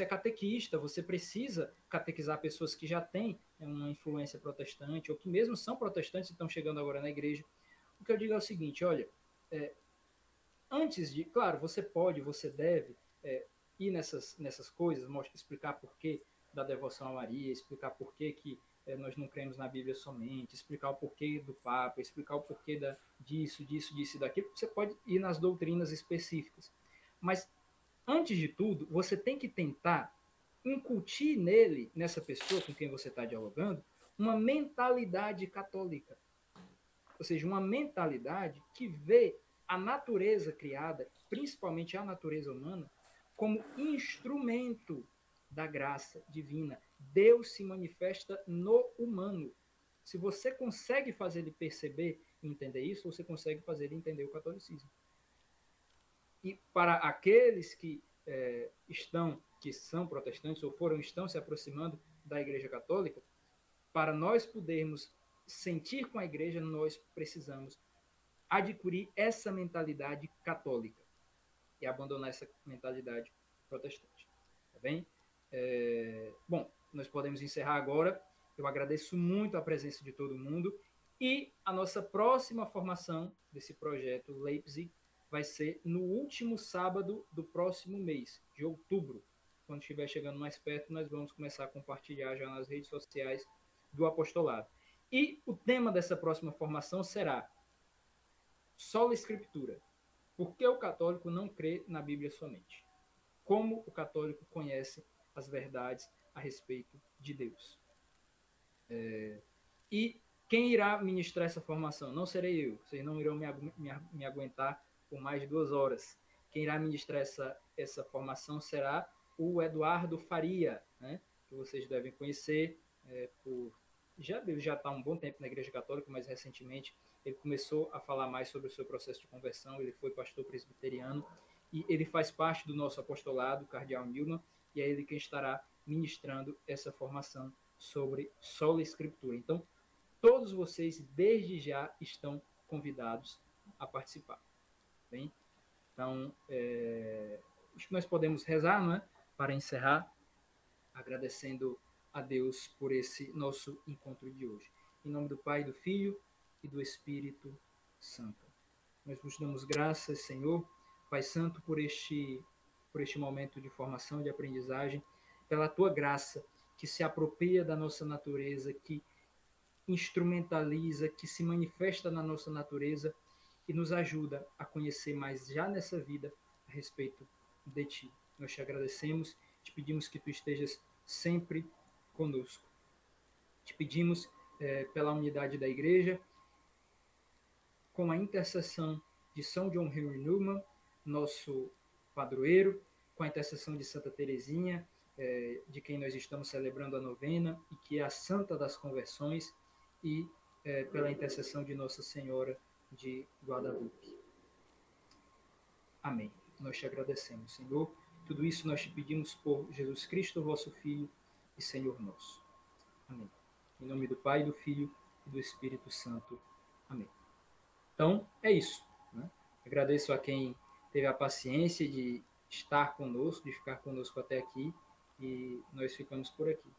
Speaker 3: é catequista, você precisa catequizar pessoas que já têm uma influência protestante, ou que mesmo são protestantes e estão chegando agora na igreja. O que eu digo é o seguinte, olha, antes de, claro, você deve ir nessas coisas, explicar porquê da devoção a Maria, explicar porquê que nós não cremos na Bíblia somente, explicar o porquê do Papa, explicar o porquê disso e daquilo. Você pode ir nas doutrinas específicas. Mas, antes de tudo, você tem que tentar incutir nessa pessoa com quem você está dialogando, uma mentalidade católica. Ou seja, uma mentalidade que vê a natureza criada, principalmente a natureza humana, como instrumento da graça divina. Deus se manifesta no humano. Se você consegue fazer ele perceber e entender isso, você consegue fazer ele entender o catolicismo. E para aqueles que que são protestantes ou estão se aproximando da Igreja Católica, para nós podermos sentir com a Igreja, nós precisamos adquirir essa mentalidade católica e abandonar essa mentalidade protestante. Tá bem? Bom, nós podemos encerrar agora. Eu agradeço muito a presença de todo mundo e a nossa próxima formação desse projeto Leipzig vai ser no último sábado do próximo mês, de outubro. Quando estiver chegando mais perto, nós vamos começar a compartilhar já nas redes sociais do apostolado. E o tema dessa próxima formação será Sola Escritura. Por que o católico não crê na Bíblia somente? Como o católico conhece as verdades a respeito de Deus? E Quem irá ministrar essa formação? Não serei eu. Vocês não irão me aguentar por mais de 2 horas. Quem irá ministrar essa formação será o Eduardo Faria, né? Que vocês devem conhecer. Ele já está há um bom tempo na Igreja Católica, mas recentemente ele começou a falar mais sobre o seu processo de conversão. Ele foi pastor presbiteriano e ele faz parte do nosso apostolado, Cardeal Newman, e é ele quem estará ministrando essa formação sobre sola escritura. Então, todos vocês, desde já, estão convidados a participar. Bem? Então, acho que nós podemos rezar, não é? Para encerrar, agradecendo a Deus por esse nosso encontro de hoje. Em nome do Pai, do Filho e do Espírito Santo. Nós vos damos graças, Senhor, Pai Santo, por este momento de formação, de aprendizagem, pela Tua graça, que se apropria da nossa natureza, que instrumentaliza, que se manifesta na nossa natureza e nos ajuda a conhecer mais já nessa vida a respeito de Ti. Nós te agradecemos, te pedimos que Tu estejas sempre conosco. Te pedimos pela unidade da Igreja, com a intercessão de São John Henry Newman, nosso padroeiro, com a intercessão de Santa Teresinha, de quem nós estamos celebrando a novena, e que é a Santa das Conversões, e pela intercessão de Nossa Senhora de Guadalupe. Amém. Nós te agradecemos, Senhor. Tudo isso nós te pedimos por Jesus Cristo, vosso Filho e Senhor nosso. Amém. Em nome do Pai, do Filho e do Espírito Santo. Amém. Então, é isso, né? Agradeço a quem teve a paciência de estar conosco, de ficar conosco até aqui, e nós ficamos por aqui.